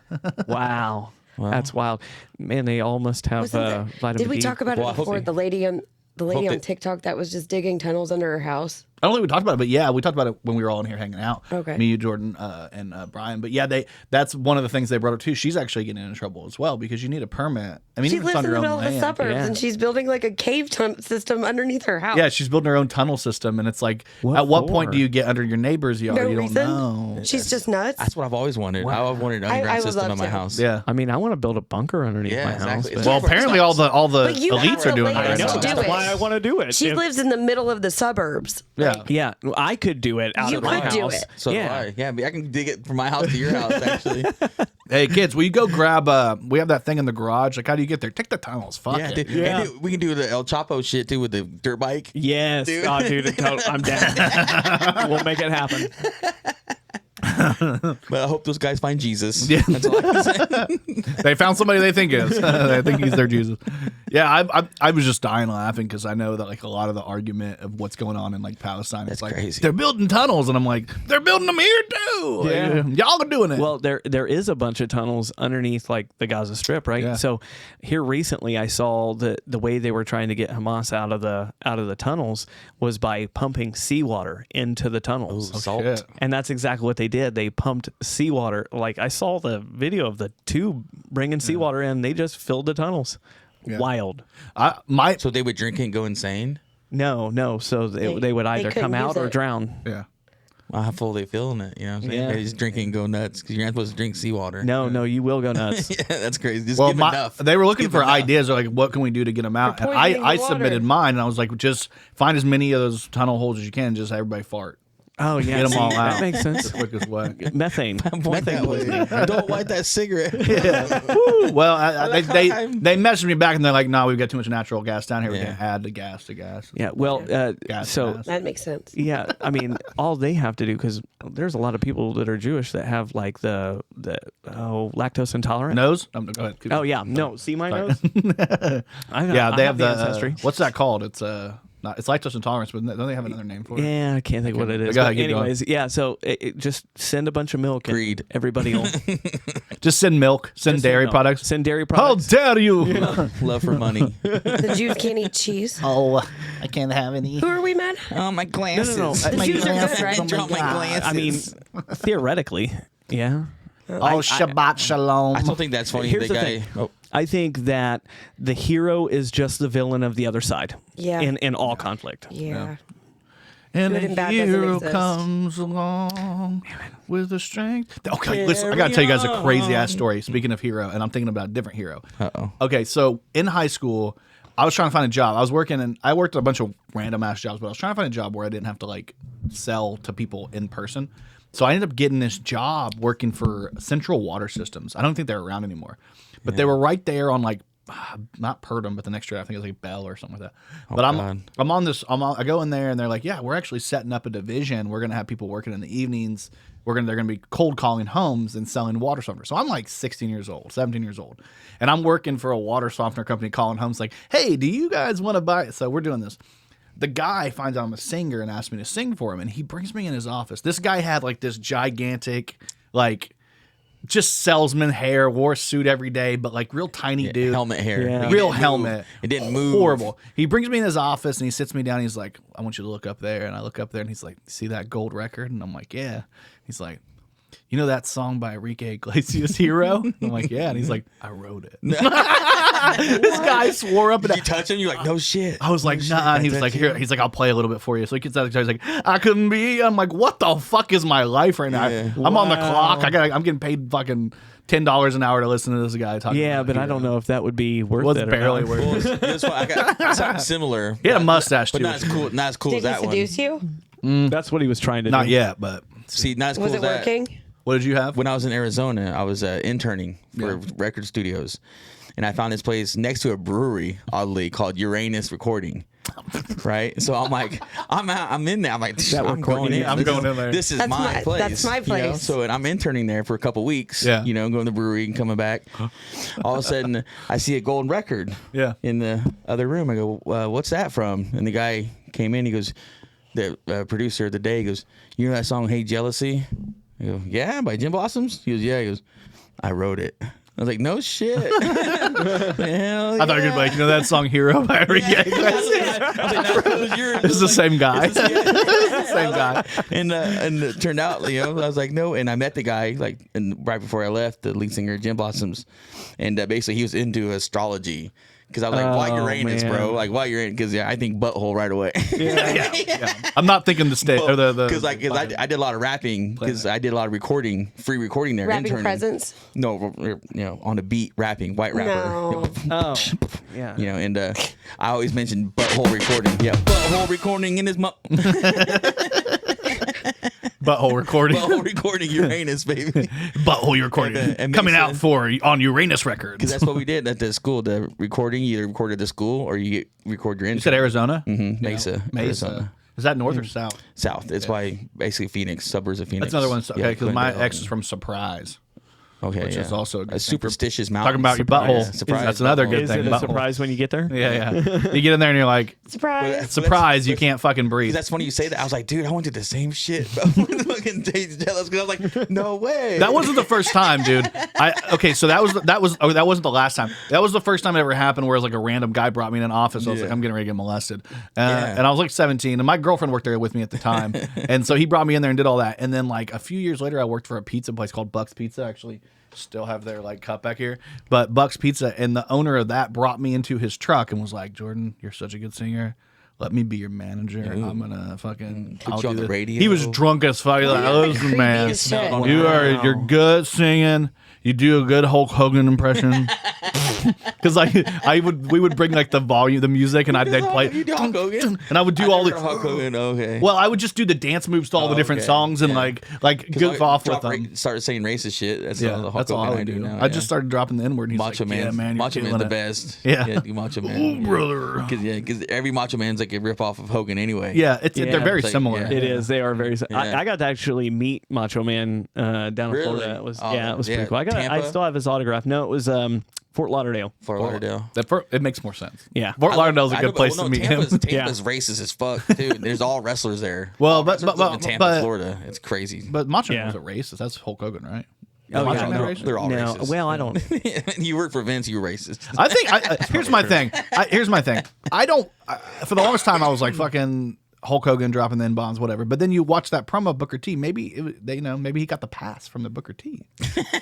Wow. That's wild. Man, they all must have Wasn't there- vitamin Did we D. talk about Well, I it hope before? they- The lady on Hope they- TikTok that was just digging tunnels under her house. I don't think we talked about it, but yeah, we talked about it when we were all in here hanging out. Okay. Me, you, Jordan, and Brian. But yeah, that's one of the things they brought up too. She's actually getting into trouble as well because you need a permit. I mean, She even if it's lives on in the your middle own of the land. suburbs, Yeah. and she's building like a cave system underneath her house. Yeah, she's building her own tunnel system, and it's like, What at what point for? do you get under your neighbor's yard? No you don't reason. know. She's just nuts. That's what I've always wanted. I've wanted an I underground would system love in my to. house. Yeah. I mean, I want to build a bunker underneath Yeah, my house. exactly. but- Well, apparently all the But you have elites are the doing land that. to right do now. it. why I want to do it. She If- lives in the middle of the suburbs. Yeah. Yeah, I could do it out You of my could do house. it. So yeah. do I. Yeah, but I can dig it from my house to your house, actually. Hey kids, will you go grab? We have that thing in the garage. Like, how do you get there? Take the tunnels. Fuck Yeah, it. dude. Yeah. And dude, we can do the El Chapo shit too with the dirt bike. Yes. Dude. Oh, dude, I'm down. We'll make it happen. But I hope those guys find Jesus. Yeah. That's all I can say. They found somebody they think is. They think he's their Jesus. Yeah, I was just dying laughing because I know that like a lot of the argument of what's going on in like Palestine That's is like crazy. they're building tunnels, and I'm like, they're building them here too. Like, Yeah. y'all are doing it. Well, there is a bunch of tunnels underneath like the Gaza Strip, right? Yeah. So here recently, I saw the way they were trying to get Hamas out of the tunnels was by pumping seawater into the tunnels. Salt. shit. And that's exactly what they did. They pumped seawater. Like I saw the video of the tube bringing seawater in. They just filled the tunnels. Yeah. Wild. So they would drink it and go insane? No. So they would either couldn't come out use or it. drown. Yeah. Well, how full they feeling it? You know what I'm saying? Yeah. They just drink it and go nuts because you're not supposed to drink seawater. No, you will go nuts. Yeah, that's crazy. Just Well, give 'em enough. they were looking Give for 'em enough. ideas of like what can we do to get them out. They're And poisoning I the water. submitted mine, and I was like, just find as many of those tunnel holes as you can. Just have everybody fart. Oh yeah, Get them all see, out. That makes sense. The quickest way. Methane. Point Methane that way. poisoning. Don't light that cigarette. Well, they messaged me back, and they're like, "No, we've got too much natural gas down here. We Yeah. can't add the gas to gas." Yeah. Well, Gas, so gas. That makes sense. yeah, I mean, all they have to do, because there's a lot of people that are Jewish that have like the lactose intolerant. Nose? Go ahead. Oh yeah, no. See my Sorry. nose? I Yeah, I they have the ancestry. what's that called? It's it's lactose intolerance, but don't they have another name for it? Yeah, I can't think what it is. Go ahead, But keep going. anyways, yeah. So just send a bunch of milk. and Greed. Everybody will Just send milk, send dairy milk. products. Send dairy How products. dare you? Love for money. The Jews can't eat cheese. Oh, I can't have any. Who are we, man? Oh, my glasses. No. The Jews are good, right? I dropped my glasses. I mean, theoretically, yeah. Oh, Shabbat Shalom. I still think that's funny. Here's the the guy. thing. Oh, I think that the hero is just the villain of the other side. Yeah. In all conflict. Yeah. And Good a and bad doesn't hero exist. comes along with the strength. Okay, listen, I got to tell you guys a crazy ass story. Speaking of hero, and I'm thinking about a different hero. Okay, so in high school, I was trying to find a job. I worked at a bunch of random ass jobs, but I was trying to find a job where I didn't have to like sell to people in person. So I ended up getting this job working for Central Water Systems. I don't think they're around anymore, but they were right there on like not Purdom, but the next street. I think it was like Bell or something like that. But I go in there and they're like, yeah, we're actually setting up a division. We're gonna have people working in the evenings. They're gonna be cold calling homes and selling water softener. So I'm like 17 years old, and I'm working for a water softener company calling homes like, hey, do you guys want to buy it? So we're doing this. The guy finds out I'm a singer and asks me to sing for him, and he brings me in his office. This guy had like this gigantic, like just salesman hair, wore a suit every day, but like real tiny dude. Helmet hair. Yeah. Like, Real helmet. It didn't move. Horrible. He brings me in his office and he sits me down. And he's like, I want you to look up there. And I look up there and he's like, see that gold record? And I'm like, yeah. He's like, you know that song by Enrique Iglesias, Hero? And I'm like, yeah. And he's like, I wrote it. This guy swore up. Did you touch him? You're like, no shit. I was like, nah. And he was like, here. He's like, I'll play a little bit for you. So he gets out of the guitar. He's like, I couldn't be. I'm like, what the fuck is my life right now? Yeah. I'm on the clock. I'm getting paid fucking $10 an hour to listen to this guy talking. Yeah, about but Hero. I don't know if that would be worth Was it. barely or not. worth it. That's why I got something similar. He had a mustache but too. not as cool. Not as cool Did as he that one. seduce you? That's what he was trying to Not do. yet, but See, not as cool Was as it that. working? what did you have? When I was in Arizona, I was interning for record studios, and I found this place next to a brewery, oddly called Uranus Recording. Right, so I'm like, I'm in there. I'm like, I'm going in. I'm going in there. This is That's my place. that's my you know? place. So and I'm interning there for a couple weeks. Yeah. You know, going to the brewery and coming back. All of a sudden, I see a golden record. Yeah. In the other room, I go, what's that from? And the guy came in. He goes, the producer of the day goes, you know that song, Hey Jealousy? I go, yeah, by Jim Blossoms? He goes, yeah. He goes, I wrote it. I was like, no shit. Hell I thought you were like, you know that song Hero by Enrique Iglesias? This is the same guy. This is the same guy. And it turned out, you know, I was like, no. And I met the guy, like, and right before I left, the lead singer, Jim Blossoms. And basically, he was into astrology. Because I was like, why Uranus, man. bro? Like, why Uranus? Because, I think butthole right away. Yeah. I'm not thinking the state or the Because I did a lot of rapping, because I did a lot of recording, free recording there. Rapping interning. presents? No, you know, on the beat, rapping, white rapper. No. Oh, yeah. You know, and I always mention butthole recording. Yeah, butthole recording in his butthole recording. butthole recording Uranus, baby. Butthole recording and coming Mason- out for on Uranus Records. Because that's what we did at the school. The recording, you either recorded the school or you record your intro. You said Arizona? Mesa, Arizona. Is that north or south? South. It's why basically Phoenix, suburbs of Phoenix. That's another one. Okay, because my Glendale. ex is from Surprise. Okay, which is also a good thing. superstitious mountain. Talking about your butthole. Surprise That's another butthole. good Is thing. it a butthole. surprise when you get there? Yeah. You get in there and you're like, Surprise. surprise, you can't fucking breathe. That's funny you say that. I was like, dude, I went to the same shit. Bro. Fucking Dave's jealous because I was like, no way. That wasn't the first time, dude. So that wasn't the last time. That was the first time it ever happened where it was like a random guy brought me in an office. I was like, I'm getting ready to get molested. And I was like 17 and my girlfriend worked there with me at the time. And so he brought me in there and did all that. And then like a few years later, I worked for a pizza place called Buck's Pizza. Actually, still have their like cup back here, but Buck's Pizza. And the owner of that brought me into his truck and was like, Jordan, you're such a good singer. Let me be your manager. I'm gonna fucking Put I'll you on do the this." radio. He was drunk as fuck. He's like, listen, Creepy man, as shit. you're good singing. You do a good Hulk Hogan impression. Because we would bring like the volume, the music, and they'd play, You do Hulk Hogan? and I would do all the. Hulk Hogan, okay. Well, I would just do the dance moves to all the different okay. songs and like goof off with them. Started saying racist shit. That's Yeah, all the Hulk that's all I Hogan would do. now. I just started dropping the N word. Macho like, Man. Yeah, man, Macho you're Man's the killing it. best. Yeah. do Macho Man. Oh, brother. Because every Macho Man's like a rip off of Hogan anyway. Yeah, they're very It's like, similar. yeah. It is. They are very. Yeah. I got to actually meet Macho Man down in Really? Florida. It was Oh, it was yeah. pretty cool. I Tampa? still have his autograph. No, it was Fort Lauderdale. Fort Lauderdale. It makes more sense. Yeah. Fort Lauderdale's a I good know, place well, to no, meet him. Tampa's racist as fuck, dude. There's all wrestlers there. Well, All but- wrestlers but- live in Tampa, but- Florida. It's crazy. But Macho Man Yeah. was a racist. That's Hulk Hogan, right? Oh, Macho yeah, Man no, racist? They're all No, racist. well, I don't. You work for Vince, you're racist. I think here's my thing. For the longest time, I was like fucking. Hulk Hogan dropping the N-bombs, whatever. But then you watch that promo of Booker T. Maybe maybe he got the pass from the Booker T.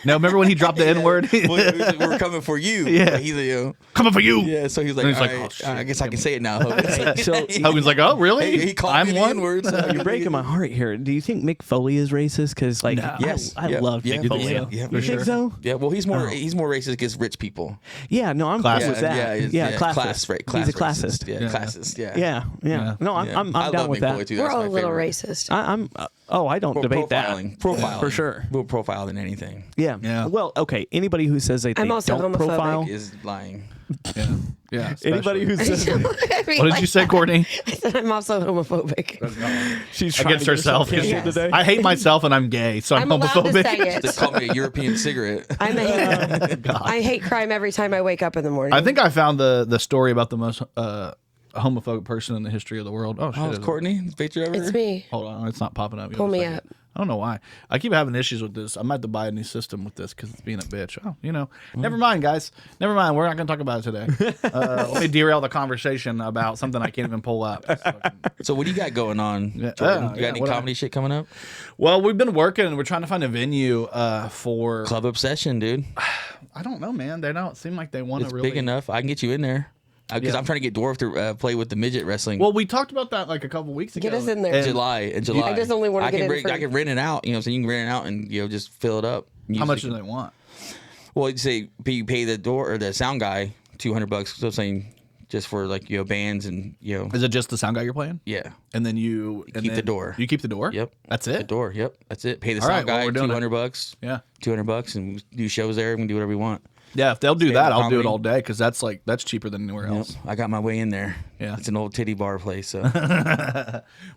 No, remember when he dropped the N-word? We're coming for you. Yeah. He's like, coming for you. yeah. So he's like, And he's all like, right, oh, shit. I guess I can say it now. Hogan. So Hogan's like, oh, really? He called I'm me the one. N-word. you're breaking my heart here. Do you think Mick Foley is racist? Because like, No. Yes. I Yeah. love Yeah, Mick you Foley. think so? Yeah, You for think sure. so? Yeah. Well, he's more racist against rich people. Yeah, no, I'm Classist. cool with that. Yeah, classist. class, right? Class He's a classist. racist. Yeah, classist. Yeah. Yeah. No, I'm I down love with Mick that. Foley, too. We're That's all my a little favorite. racist. I'm. I don't debate Profiling. that. For sure. More profile than anything. Yeah. Yeah. Well, okay. Anybody who says they I'm also don't homophobic. profile. Is lying. Yeah. Anybody who says I mean, What did you say, Courtney? I said I'm also homophobic. she's trying Against to get herself. canceled Yes. today. I hate myself and I'm gay, so I'm, I'm allowed to homophobic. say They it. call me a European cigarette. I hate crime every time I wake up in the morning. I think I found the story about the most homophobic person in the history of the world. Oh, shit. Oh, it's Courtney. Picture of her. it's me. Hold on, it's not popping up. Pull me up. I don't know why. I keep having issues with this. I might have to buy a new system with this because it's being a bitch. Oh, never mind, guys. Never mind. We're not going to talk about it today. Let me derail the conversation about something I can't even pull up. So what do you got going on, Yeah. Jordan? Oh, You got yeah, any what comedy shit coming up? Well, we've been working and we're trying to find a venue for. Club Obsession, dude. I don't know, man. They don't seem like they want It's to really. big enough. I can get you in there. Because Yeah. I'm trying to get Dwarf to play with the midget wrestling. Well, we talked about that like a couple weeks ago. Get us in there. And in July. I just only want to I get can in bring, for- I can rent it out. You know, so you can rent it out and just fill it up. How much do they want? Well, you say you pay the door or the sound guy $200. So I'm saying just for bands and Is it just the sound guy you're playing? yeah. And then you keep the door. You keep the door. Yep. That's The it. door. Yep. That's it. Pay the All right, sound well, guy we're doing it. $200. Yeah. $200 and we do shows there. We can do whatever we want. Yeah. If they'll do that, I'll do it comedy. all day because that's cheaper than anywhere Yep. else. I got my way in there. Yeah. It's an old titty bar place. So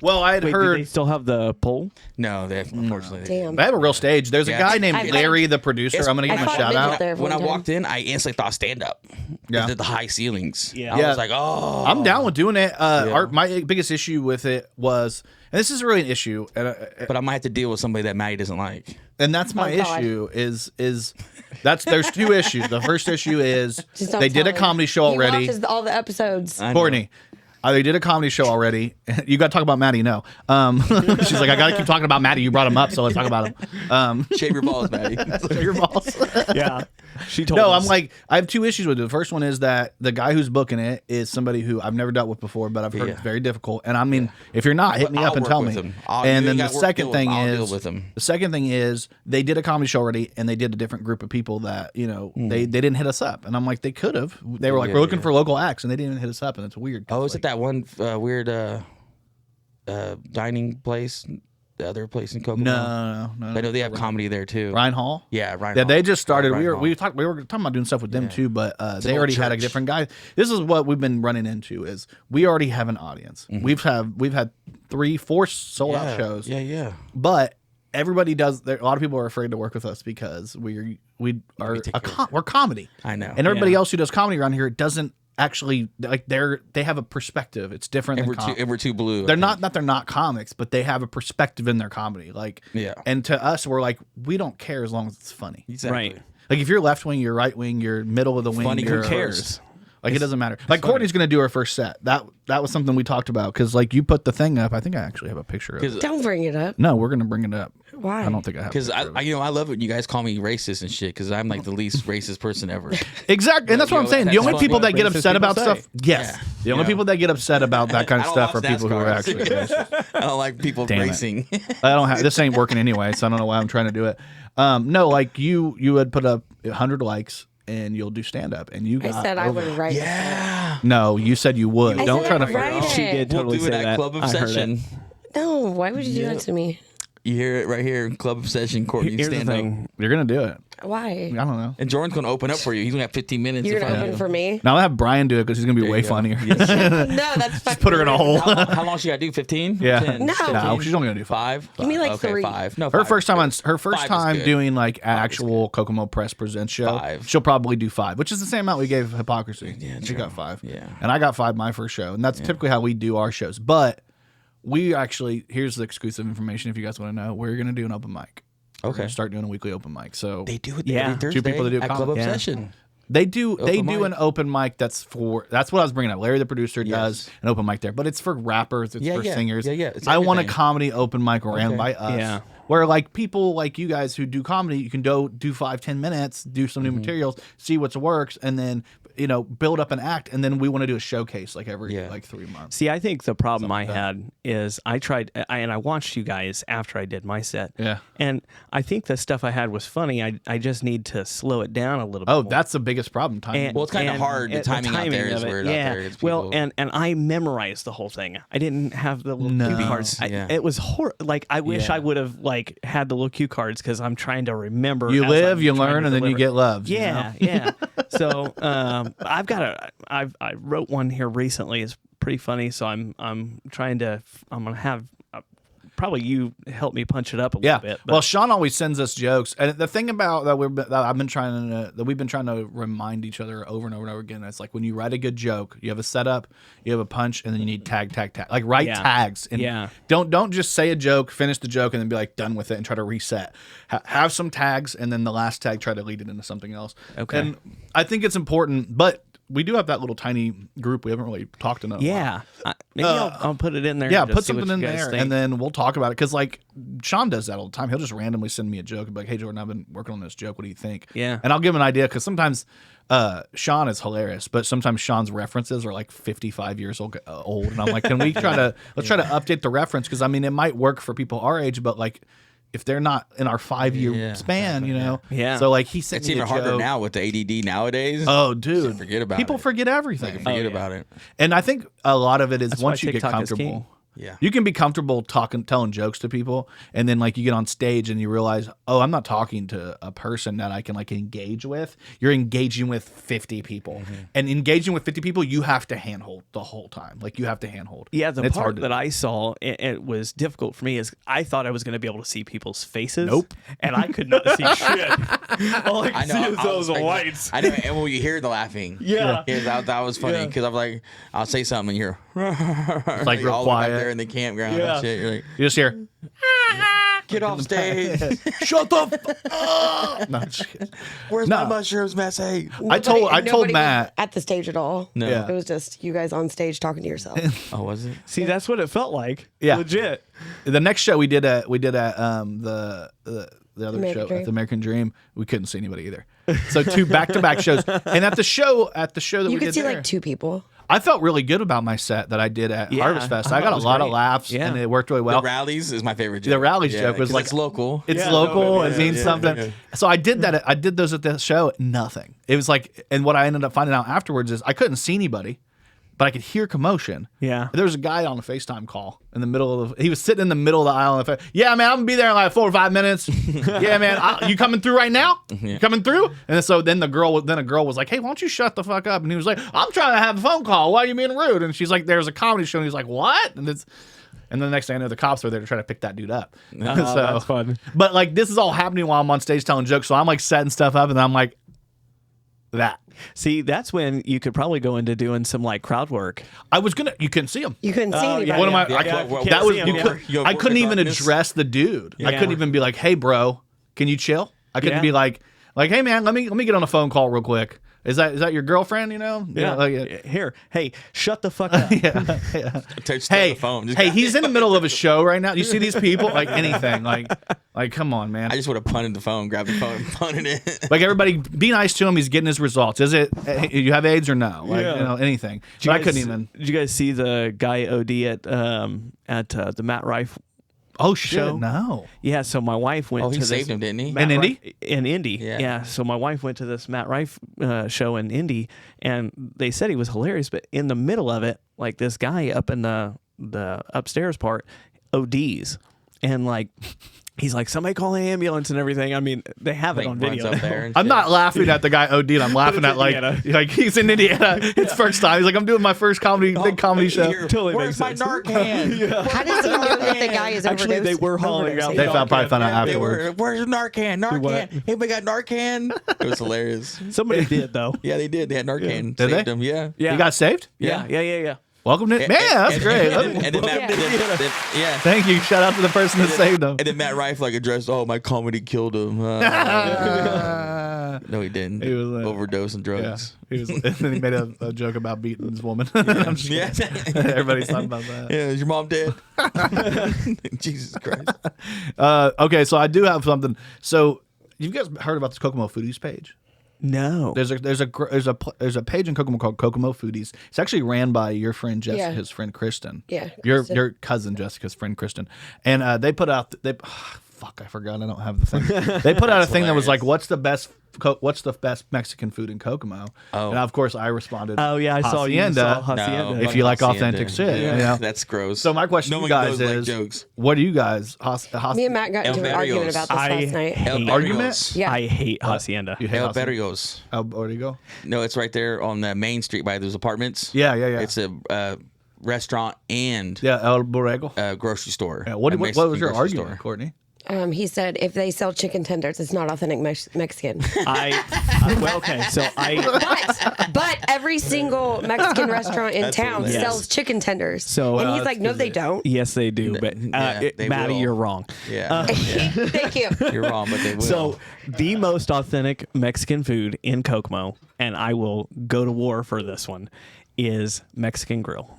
Well, I had Wait, do heard they still have the pole? no, they unfortunately. Damn. they have a real stage. There's Yeah. a guy named I- Larry, the producer. It's- I'm gonna give I him a thought shout Midget out. there. When I one time. walked in, I instantly thought stand up. Yeah. The high ceilings. Yeah. I Yeah. was like, oh. I'm down with doing it. My biggest issue with it was, and this is really an issue, But I might have to deal with somebody that Maddie doesn't like. and that's my Oh, God. issue. Is there's two issues. The first issue is Just don't they did tell a him. comedy show He already. watches all the episodes. I know. Courtney, they did a comedy show already. You got to talk about Maddie. No, she's like, I got to keep talking about Maddie. You brought him up, so let's talk about him. Shave your balls, Maddie. Your boss. Yeah. She told No, us. I'm like, I have two issues with it. The first one is that the guy who's booking it is somebody who I've never dealt with before, but I've heard Yeah. it's very difficult. And I mean, if you're not, hit me I'll up and work tell with me. him. And You then the ain't got work, second deal thing with- I'll deal is, with him. the second thing is they did a comedy show already, and they did a different group of people that they didn't hit us up, and I'm like, they could have. They were like, Yeah, we're looking yeah. for local acts, and they didn't even hit us up, and it's weird. Oh, is it that one weird dining place? The other place in Kokomo? No. I know they have comedy there too. Ryan Hall. Yeah, Ryan Yeah, Hall. they just started. Ryan We were Hall. we were talking about doing stuff with them too, but an they old already had a church. different guy. This is what we've been running into: is we already have an audience. We've had 3-4 sold out shows, Yeah. but everybody does. A lot of people are afraid to work with us because we are we're comedy. I know. and everybody Yeah. else who does comedy around here doesn't actually like. They have a perspective. It's different. And than we're too blue. I they're think. not they're not comics, but they have a perspective in their comedy. Like, Yeah. And to us, we're like, we don't care as long as it's funny. Exactly. Right. Like if you're left wing, you're right wing, you're middle of the wing. Funny, who you're cares? Like it doesn't matter. Like Courtney's gonna do her first set. That was something we talked about because like you put the thing up. I think I actually have a picture of it. Don't bring it up. No, we're gonna bring it up. Why? I don't think I have. Because a picture of it. I love it when you guys call me racist and shit. Because I'm like the least racist person ever. Exactly, and that's what I'm saying. The that's only what people that get racist upset people about say. stuff, yes, Yeah. the only Yeah. people that get upset about that kind I of don't stuff are watch people who are NASCAR. actually racist. I don't like people Damn it. racing. I don't have this ain't working anyway, so I don't know why I'm trying to do it. No, like you would put up 100 likes and you'll do stand up, and you I got said I over- would write Yeah. No, you said you would. I Don't said try to I'd write figure. it. She did We'll totally do say it at that. Club I heard Obsession. it. No, why would you do that to me? You hear it right here, Club Obsession, Courtney, Here's the stand up. thing. You're gonna do it. Why? I don't know. And Jordan's going to open up for you. He's going to have 15 minutes. You're to gonna find open you. for me? Now I'll have Brian do it because he's gonna be way you go. funnier. No, that's fucking Put her in a hole. How long she got to do? 15? Yeah. 10? No. No, she's only gonna do 5. 5? Give me, like, okay, 3. 5. No, Her 5 first is time good. on her first 5 is time good. doing like actual Kokomo Press Presents show. 5. She'll probably do 5, which is the same amount we gave Hypocrisy. Yeah, she true. got 5. Yeah. And I got 5 my first show, and that's typically how we do our shows. But we actually here's the exclusive information if you guys want to know. We're gonna do an open mic. We're Okay. gonna start doing a weekly open mic. So They do it Yeah. every Thursday Two people that do at Club comedy. Yeah. Obsession. They do Open mic. an open mic that's what I was bringing up. Larry the producer does an open mic there, but it's for rappers, it's for singers. Yeah. It's I want a everything. comedy open mic ran by us. Yeah. Where like people like you guys who do comedy, you can do 5-10 minutes, do some new materials, see what works, and then build up an act, and then we want to do a showcase like every like 3 months. See, I think the problem I had is I tried, and I watched you guys after I did my set. Yeah. And I think the stuff I had was funny. I just need to slow it down a little bit. Oh, more. that's the biggest problem. Timing. Well, it's kind of hard. The timing out there is of it, weird out there. It's Well, people- and I memorized the whole thing. I didn't have the little No. cue cards. Yeah. It was like I wish Yeah. I would have like had the little cue cards because I'm trying to remember. You as live, I'm you trying learn, to and then you deliver. get loved. you Yeah, know? yeah. So I wrote one here recently. It's pretty funny. So I'm gonna have probably you help me punch it up a little bit. But Well, Sean always sends us jokes, and the thing about that we've been trying to remind each other over and over and over again. It's like when you write a good joke, you have a setup, you have a punch, and then you need tag. Like write tags, and don't just say a joke, finish the joke, and then be like done with it and try to reset. Have some tags, and then the last tag try to lead it into something else. Okay. And I think it's important, but we do have that little tiny group we haven't really talked enough. yeah, maybe I'll put it in there. Yeah, and just put see what something in you guys there, think. and then we'll talk about it. Because like Sean does that all the time. He'll just randomly send me a joke and be like, "Hey Jordan, I've been working on this joke. What do you think?" Yeah. and I'll give him an idea because sometimes Sean is hilarious, but sometimes Sean's references are like 55 years old, and I'm like, "Can we try to update the reference?" Because I mean, it might work for people our age, but like if they're not in our 5-year span, Yeah. So like he sent it's me even a harder joke. now with the ADD nowadays. Oh, dude, Forget about people it. forget everything. Forget about it. And I think a lot of it is That's once why you get TikTok is comfortable. king. Yeah. You can be comfortable telling jokes to people, and then like you get on stage and you realize, oh, I'm not talking to a person that I can like engage with. You're engaging with 50 people, and engaging with 50 people, you have to handhold the whole time. Like you have to handhold. Yeah, the And it's part hard to that do. I saw, it was difficult for me, is I thought I was going to be able to see people's faces. Nope. And I could not see shit. All I could I know. see is I those was expecting- lights. I know. And when you hear the laughing, Yeah. that was funny Yeah. because I'm like, I'll say something and you're like real all the way back quiet. there in the campground Yeah. and shit. You're like, You just hear, get off stage. shut the up. No, just kidding. Where's No. my mushrooms, Messi? I told Nobody was Matt. at the stage at all. No. Yeah. It was just you guys on stage talking to yourself. Oh, was it? See, that's what it felt like. Yeah. Legit. The next show we did at the other American show Dream. at the American Dream, we couldn't see anybody either. So 2 back-to-back shows, and at the show that You we could did see there, like 2 people. I felt really good about my set that I did at Yeah, Harvest Fest. I I thought got it a was lot of great. laughs, Yeah. and it worked really well. The rallies is my favorite joke. The rallies joke was 'cause like it's local. It's Yeah, local. no, It means something. So I did that. I did those at the show. Nothing. It was like, and what I ended up finding out afterwards is I couldn't see anybody, but I could hear commotion. Yeah. There was a guy on a FaceTime call in the middle of. He was sitting in the middle of the aisle. Yeah, man, I'm gonna be there in like 4 or 5 minutes. Yeah, man, you coming through right now? You coming through? And so then a girl was like, "Hey, why don't you shut the fuck up?" And he was like, "I'm trying to have a phone call. Why are you being rude?" And she's like, "There's a comedy show." And he's like, "What?" And the next thing I know, the cops are there to try to pick that dude up. That's fun. But like this is all happening while I'm on stage telling jokes, so I'm like setting stuff up, and I'm like, that. See, that's when you could probably go into doing some like crowd work. I was gonna. You couldn't see him. You couldn't see anybody. What am I? Yeah, I yeah, could- well, that can't was. see him, You yeah. could, You have I couldn't work even darkness. address the dude. I Yeah. couldn't even be like, "Hey, bro, can you chill?" I couldn't Yeah. be like, "Hey, man, let me get on a phone call real quick." Is that your girlfriend? You know? Yeah. Like, Here, hey, shut the fuck up. Touch hey, the phone. Just- hey, he's in the middle of a show right now. You see these people? Like anything? Like, come on, man. I just would have punted the phone, grabbed the phone, and punted it. Like everybody, be nice to him. He's getting his results. Is it? You have AIDS or no? Like Yeah. anything. Did But you I couldn't guys- even. Did you guys see the guy OD at the Matt Rife? Oh shit! show? No. Yeah, so my wife went Oh, he to this saved him, didn't he? Matt In Indy? Rife- in Indy, Yeah. yeah. So my wife went to this Matt Rife show in Indy, and they said he was hilarious. But in the middle of it, like this guy up in the upstairs part ODs, and like he's like, somebody call an ambulance and everything. I mean, they have it Like, on runs video. up there and I'm shit. not laughing at the guy OD'd. I'm laughing at like he's in Indiana. It's first time. He's like, I'm doing my first big comedy show. Here, Totally Where's my makes sense. Narcan? How does he know that the guy is Actually, they were hollering out. They probably found out They afterwards. were, where's Narcan? What? Narcan. Anybody got Narcan? It was hilarious. Somebody did though. Yeah, they did. They had Narcan. Did Saved they? him. Yeah. Yeah, You got saved? yeah. Welcome to man. That's great. And then Matt, yeah. Thank you. Shout out to the person that saved him. And then Matt Rife like addressed, "Oh, my comedy killed him." No, No, he didn't. He was overdose on Yeah. drugs. He was, and then he made a joke about beating this woman. I'm just Yeah. kidding. Everybody's talking about that. Yeah, is your mom dead? Jesus Christ. Okay, so I do have something. So you guys heard about this Kokomo Foodies page? No. There's a page in Kokomo called Kokomo Foodies. It's actually ran by your friend Jessica's friend Kristen. Yeah, Your Kristen. your cousin Jessica's friend Kristen. And they put out fuck, I forgot. I don't have the thing. They put out a thing that was like, what's the best Mexican food in Kokomo? Oh. And of course I responded. Oh yeah, I saw you. Hacienda. Saw Hacienda. If you like authentic shit, Yeah, you know? that's gross. So my question No to one you guys goes like is, jokes. what do you guys? Me and Matt got into an argument about this last night. El Argument? Barrios. Yeah. I hate Hacienda. You hate El Hacienda? Barrios. Where do you go? No, it's right there on the main street by those apartments. Yeah. It's a restaurant and Yeah, El Borrego. a grocery store. Yeah, what A was Mexican your grocery argument, store. Courtney? He said if they sell chicken tenders, it's not authentic Mexican. Well, okay, so but every single Mexican restaurant in That's town hilarious. sells chicken tenders. So, and he's it's like, no, they don't. yes, they do. But Yeah, they Maddie, will. you're wrong. Yeah, Thank you. you're wrong, but they will. So the most authentic Mexican food in Kokomo, and I will go to war for this one, is Mexican Grill.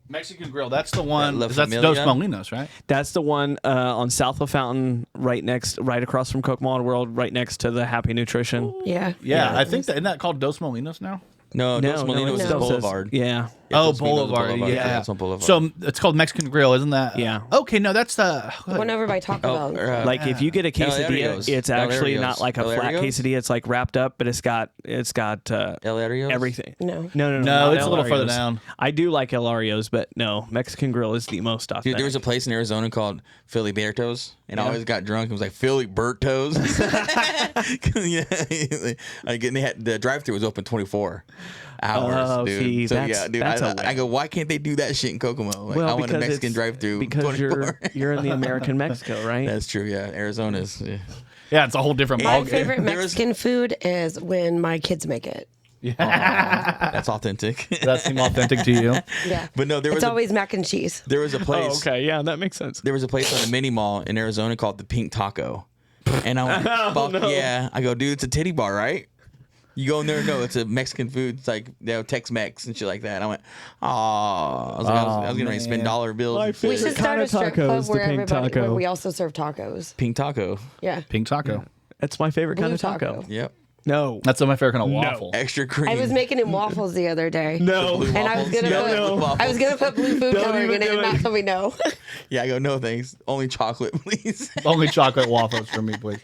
Mexican Grill. That's the one. La That's Familia? Dos Molinos, right? That's the one on South of Fountain, right across from Kokomo Auto World, right next to the Happy Nutrition. Yeah. Yeah, I think isn't that called Dos Molinos now? no, Dos Molinos it is still says- Boulevard. Yeah. Yeah, Oh, Dos Molinos is Boulevard. Yeah, it's on Boulevard. So it's called Mexican Grill, isn't that? Yeah. Okay, no, that's the. One over by Taco Bell. Like if you get a quesadilla, Arios. it's El actually Arios. not like a El flat Arios? quesadilla. It's like wrapped up, but it's got El Arios? everything. No. No, No, not it's a El little further Arios. down. I do like El Arios, but no, Mexican Grill is the most authentic. Dude, there was a place in Arizona called Philly Bertos, and I always got drunk. It was like Philly Bertos. Yeah, like, and they had the drive-through was open 24 hours, Oh, dude. see, so that's- yeah, dude, that's a win. I go, why can't they do that shit in Kokomo? Like, I want a Mexican drive-through. because 24. you're in the American Mexico, right? That's true. Yeah, Arizona's. Yeah. Yeah, it's a whole different My ballgame. favorite There was- Mexican food is when my kids make it. That's authentic. That seem authentic to you? Yeah. But no, there was It's always mac and cheese. there was a place. Oh, okay, yeah, that makes sense. There was a place on the mini mall in Arizona called the Pink Taco, and I went, "Fuck yeah!" I go, "Dude, it's a titty bar, right?" You go in there, no, it's a Mexican food. It's like Tex-Mex and shit like that. And I went, "Oh, I was getting ready to spend dollar bills." My and favorite We shit. should start kind a of strip taco club is the where pink everybody taco. where we also serve tacos. Pink taco. Yeah. Pink taco. That's my favorite kind Blue of taco. taco. Yep. No, That's my favorite kind of waffle. Extra cream. I was making him waffles the other day. no. Blue And I was waffles. gonna Yeah, put blue waffles. I was gonna put blue food Don't coloring even in it, do and it. Matt told me no. Yeah, I go, no thanks. Only chocolate, please. Only chocolate waffles for me, please.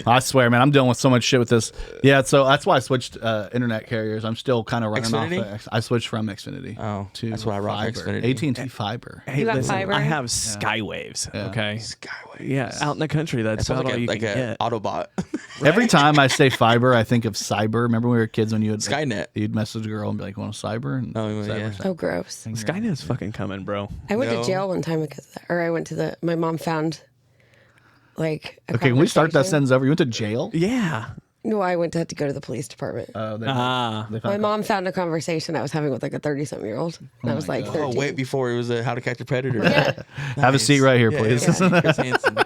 I swear, man, I'm dealing with so much shit with this. Yeah, so that's why I switched internet carriers. I'm still kind of running Xfinity? off. I switched from Xfinity. Oh, to that's why I rock fiber. Xfinity. AT&T Fiber. Hey, You got listen, fiber? I have Skywaves. Okay. Skyway. Yeah, out in the country, that's That sounds about all you like can a get. Autobot. Every time I say fiber, I think of cyber. Remember when we were kids when you would Skynet. You'd message a girl and be like, "Want a cyber?" And Oh, cyber, yeah. cyber. Oh, gross. Skynet's fucking coming, bro. I went No. to jail one time because of that. Or I went to my mom found like a Okay, can we start that conversation. sentence over? You went to jail? Yeah. No, I went to have to go to the police department. They My found mom found a conversation I was having with like a 30-something-year-old. And I was like 13. Oh, wait, before it was How to Catch a Predator. Have a seat right here, Yeah, please. yeah. Chris Hansen.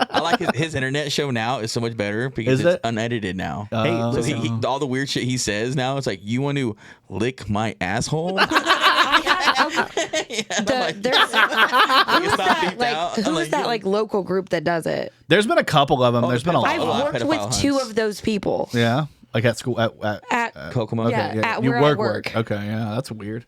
I like his internet show now is so much better because Is it's it? unedited now. Hey, So listen, he all the weird shit he says now, it's like, you want to lick my asshole? There's who is that like local group that does it? There's been a couple of them. Oh, There's been a lot. I've lot of worked pedophile with two hunts. of those people Yeah, like at school. at Kokomo. Yeah. Okay, at you where I work. Okay, yeah, that's weird.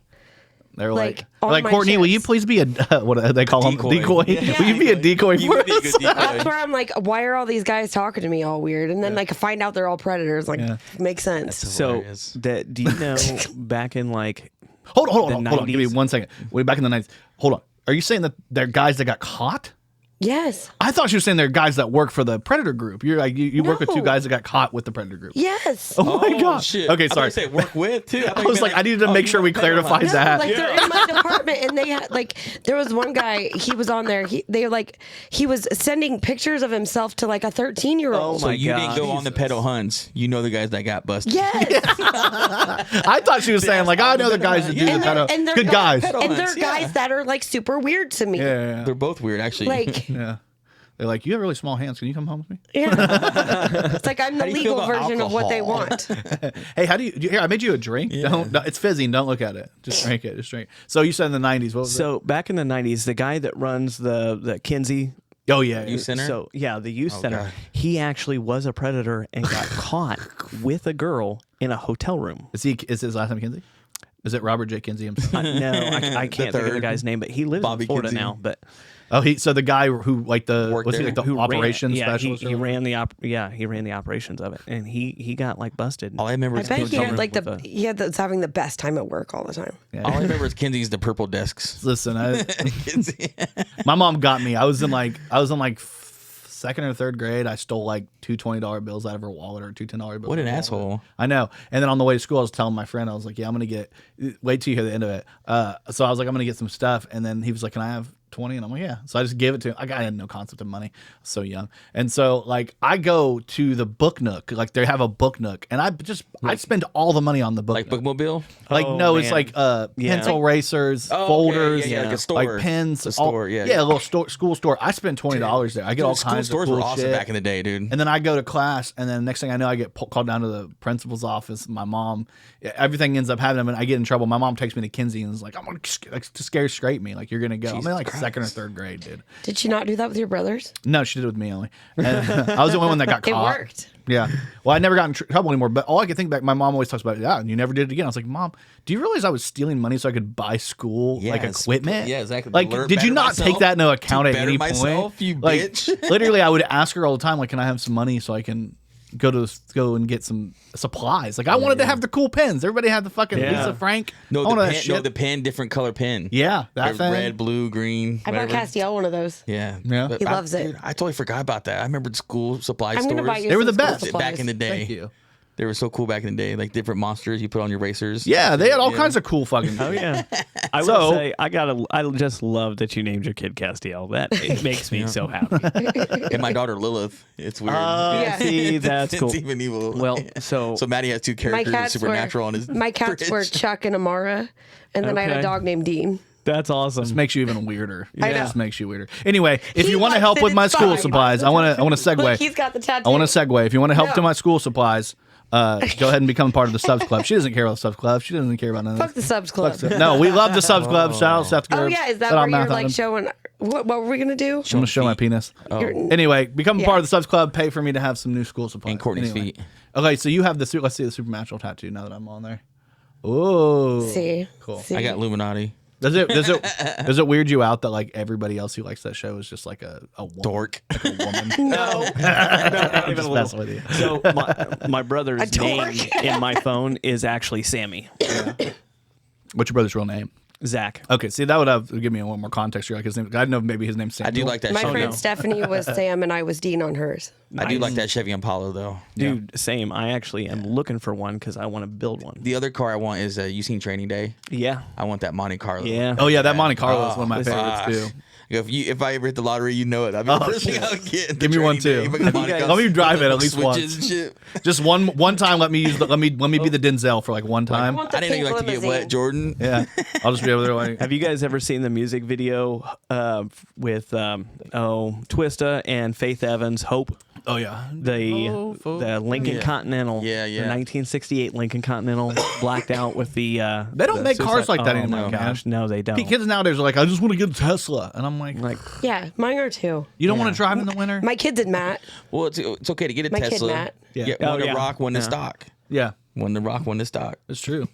They're Like, like, on like my Courtney, will you shifts. please be a what do they call Decoy. them? Decoy. Yeah. Will you be a decoy You for would be a us? good decoy. That's where I'm like, why are all these guys talking to me all weird? And then like find out they're all predators. Like, makes sense. so hilarious. that do you know back in like Hold The on. Give me 90s. 1 second. Way back in the 90s. Hold on. Are you saying that they're guys that got caught? Yes. I thought you were saying they're guys that work for the Predator group. You're like you work with two No. guys that got caught with the Predator group. Yes. Oh my god. Shit. Okay, I thought sorry. you said work with too. I was like, I needed to make sure we clarified No, that. like they're in my department, and they had like there was one guy. He was on there. He was sending pictures of himself to like a 13-year-old. Oh So my you didn't God. go on the pedo hunts. You know the guys that got busted. Yes. I thought she was saying like I know the guys that do the pedo. they're Good guys. And they're hunts, yeah. guys that are like super weird to me. Yeah. They're both weird, actually. Like Yeah. They're like, you have really small hands. Can you come home with me? Yeah. It's like I'm the do you feel legal about version of what they alcohol? want. Hey, how do you here? I made you a drink. Don't. It's fizzing. Don't look at it. Just drink it. Just drink. So you said in the 90s. What was So back in the 90s, the guy that runs the Kinsey. it? Oh yeah. Youth Center? So yeah, the youth center. God. He actually was a predator and got caught with a girl in a hotel room. Is his last name Kinsey? Is it Robert J. Kinsey himself? No, I can't think of the third. guy's name, but he lives Bobby in Florida Kinsey. now. But Oh, so the guy who like the Worked was he there. like the who operations ran, specialist? he ran the he ran the operations of it, and he got like busted. All I remember I is bet he Kinsey. had like with he was having the best time at work all the time. All I remember is Kinsey's the purple desks. Listen, Kinsey. my mom got me. I was in like second or third grade. I stole like two $20 bills out of her wallet or two $10 bills. What an out of her asshole. wallet. I know. And then on the way to school, I was telling my friend, I was like, yeah, I'm going to get, wait till you hear the end of it. So I was like, I'm going to get some stuff. And then he was like, can I have 20? And I'm like, yeah. So I just gave it to him. I had no concept of money. I was so young. And so like I go to the book nook, like they have a book nook, and I spend all the money on the book Like nook. Bookmobile? Like Oh, no, it's man. like Yeah. pencil racers, Oh, okay, folders, yeah, like a store. like pens, A store, yeah. a little school store. I spend $20 there. I get all School kinds of stores cool were awesome shit. back in the day, dude. And then I go to class, and then next thing I know, I get called down to the principal's office. My mom, everything ends up happening, and I get in trouble. My mom takes me to Kinsey and is like, "I'm gonna to scare straight me. Like you're gonna go." I'm in like second or third grade, dude. Did you not do that with your brothers? No, she did it with me only. And I was the only one that got It caught. worked. Yeah. Well, I never got in trouble anymore. But all I can think back, my mom always talks about, yeah, and you never did it again. I was like, Mom, do you realize I was stealing money so I could buy school like Yes. equipment? Yeah, exactly. Like, Learn- did you better not myself. take that into account To at better any myself, point? you Like, bitch. literally, I would ask her all the time, like, can I have some money so I can go and get some supplies? Like, I wanted to have the cool pens. Everybody had the fucking Yeah. Lisa Frank. No, I the wanted that pen, shit. the pen, different color pen. Yeah, that thing. Red, blue, green. I bought whatever. Castiel one of those. Yeah. Yeah. But He loves it. Dude, I totally forgot about that. I remember the school supply I'm stores. gonna buy you They were some the school best. supplies. Back in the day. Thank you. They were so cool back in the day. Like different monsters you put on your racers. Yeah, they had all kinds of cool fucking. Oh yeah, I So- will say I just love that you named your kid Castiel. That it makes me so happy. And my daughter Lilith. It's weird. Yeah. See, that's it's cool. even evil. Well, so So Maddie has two My characters of cats Supernatural on his my cats were fridge. Chuck and Amara, and then I had Okay. a dog named Dean. that's awesome. Just makes you even weirder. I It know. just makes you weirder. Anyway, if He you want to likes help it, with my it's school fine. supplies, I want to segue. Look, he's got the tattoo. I want to segue. If you want to help No. to my school supplies, go ahead and become part of the Subs Club. She doesn't care about the Subs Club. She doesn't care about none of Fuck this. the subs club. No, we love the Subs Club. Shout out Seth Oh Gerbs. yeah, is that Shout out where you're Matt like Adam. showing? What were we gonna do? I'm going to show my penis. You're- Anyway, become a Yeah. part of the Subs Club. Pay for me to have some new school supplies. And Courtney's Anyway. feet. Okay, so you have the let's see the supernatural tattoo now that I'm on there. Oh, See, cool. See? I got Illuminati. Does it weird you out that like everybody else who likes that show is just like a woman? Dork. A woman. no, not even Just a messing little. with you. So my brother's A dork. name in my phone is actually Sammy. What's your brother's real name? Zach. Okay, see that would have give me a little more context here. Like his name, I didn't know if maybe his name's Samuel. I do like that. My Chevy. friend Stephanie was Sam and I was Dean on hers. I do like that Chevy Impala though. Dude, same. I actually am looking for one because I want to build one. The other car I want is you seen Training Day. Yeah. I want that Monte Carlo. Yeah. Oh yeah, that Monte Carlo is one of my listen. favorites too. If I ever hit the lottery, you know it. I mean, first thing I'll get. the Give me one, Training too. Day, Monte guys- Carlo, let me drive it at least switches once. and shit. Just one time. Let me be the Denzel for like one time. want the I didn't know you pink like to get limousine. wet, Jordan. Yeah, I'll just be over there like. Have you guys ever seen the music video with Twista and Faith Evans, Hope? Oh yeah, The Lincoln Yeah. Continental. Yeah, The yeah. 1968 Lincoln Continental blacked out with the. They don't the make cars suicide- like that oh, anymore, my man. gosh, no, they don't. Kids nowadays are like, I just want to get a Tesla, and I'm like, Yeah, mine are too. you don't want to drive in the winter? My kid did Matt. Well, it's okay to get a My kid, Tesla. Matt. Yeah. Yeah. Oh, One to yeah. rock, one to Yeah. stock. Yeah, One to rock, one to stock. it's true.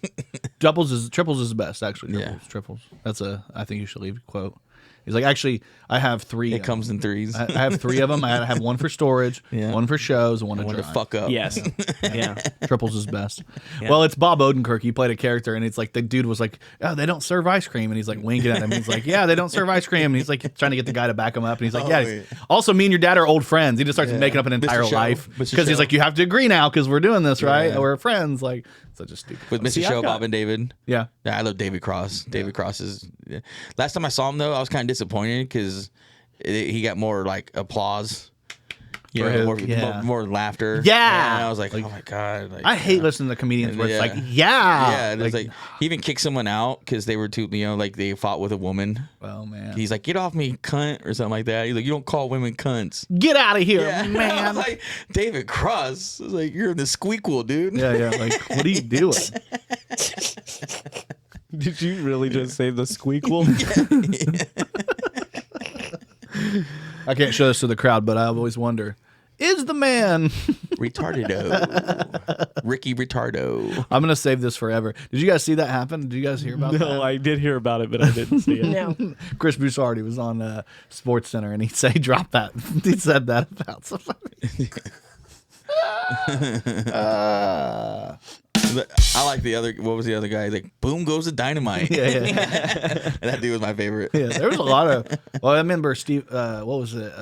Triples is the best actually. Triples. That's I think you should leave a quote. He's like, actually, I have three. It comes in threes. I have three of them. I have one for storage, Yeah. one for shows, and one to One to drive. fuck up. Yes. Yeah. Triples is best. Well, it's Bob Odenkirk. He played a character, and it's like the dude was like, "Oh, they don't serve ice cream," and he's like winking at him. He's like, "Yeah, they don't serve ice cream," and he's like trying to get the guy to back him up, and he's like, Oh, "Yeah." yeah. Also, me and your dad are old friends. He just starts making up an entire Show. life Mr. because he's Show. like, "You have to agree now because we're doing this, right? Yeah. We're friends." Like, such a stupid. With Mr. See, I've Show, got- Bob and David. Yeah. Yeah, I love David Cross. David Cross is. Yeah. Last time I saw him though, I was kind of disappointed because he got more like applause. You For know, his- more laughter. Yeah. And I was like, oh my God. Like, I hate listening to comedians where it's like, Yeah, and it's like he even kicked someone out because they were too, like they fought with a woman. oh man, He's like, get off me, cunt, or something like that. He's like, you don't call women cunts. get out of here, Yeah. I man. was like, David Cross. I was like, you're in the squeakquel, dude. yeah, like what are you doing? Did you really just say the squeakquel? I can't show this to the crowd, but I always wonder, is the man? Retardo. Ricky Retardo. I'm gonna save this forever. Did you guys see that happen? Did you guys hear about that? No, I did hear about it, but I didn't see it. No. Chris Broussard, he was on Sports Center, and he dropped that. He said that about somebody. I like the other. What was the other guy? Like, boom goes the dynamite. Yeah. That dude was my favorite. Yeah, there was a lot of. Well, I remember Steve. What was it?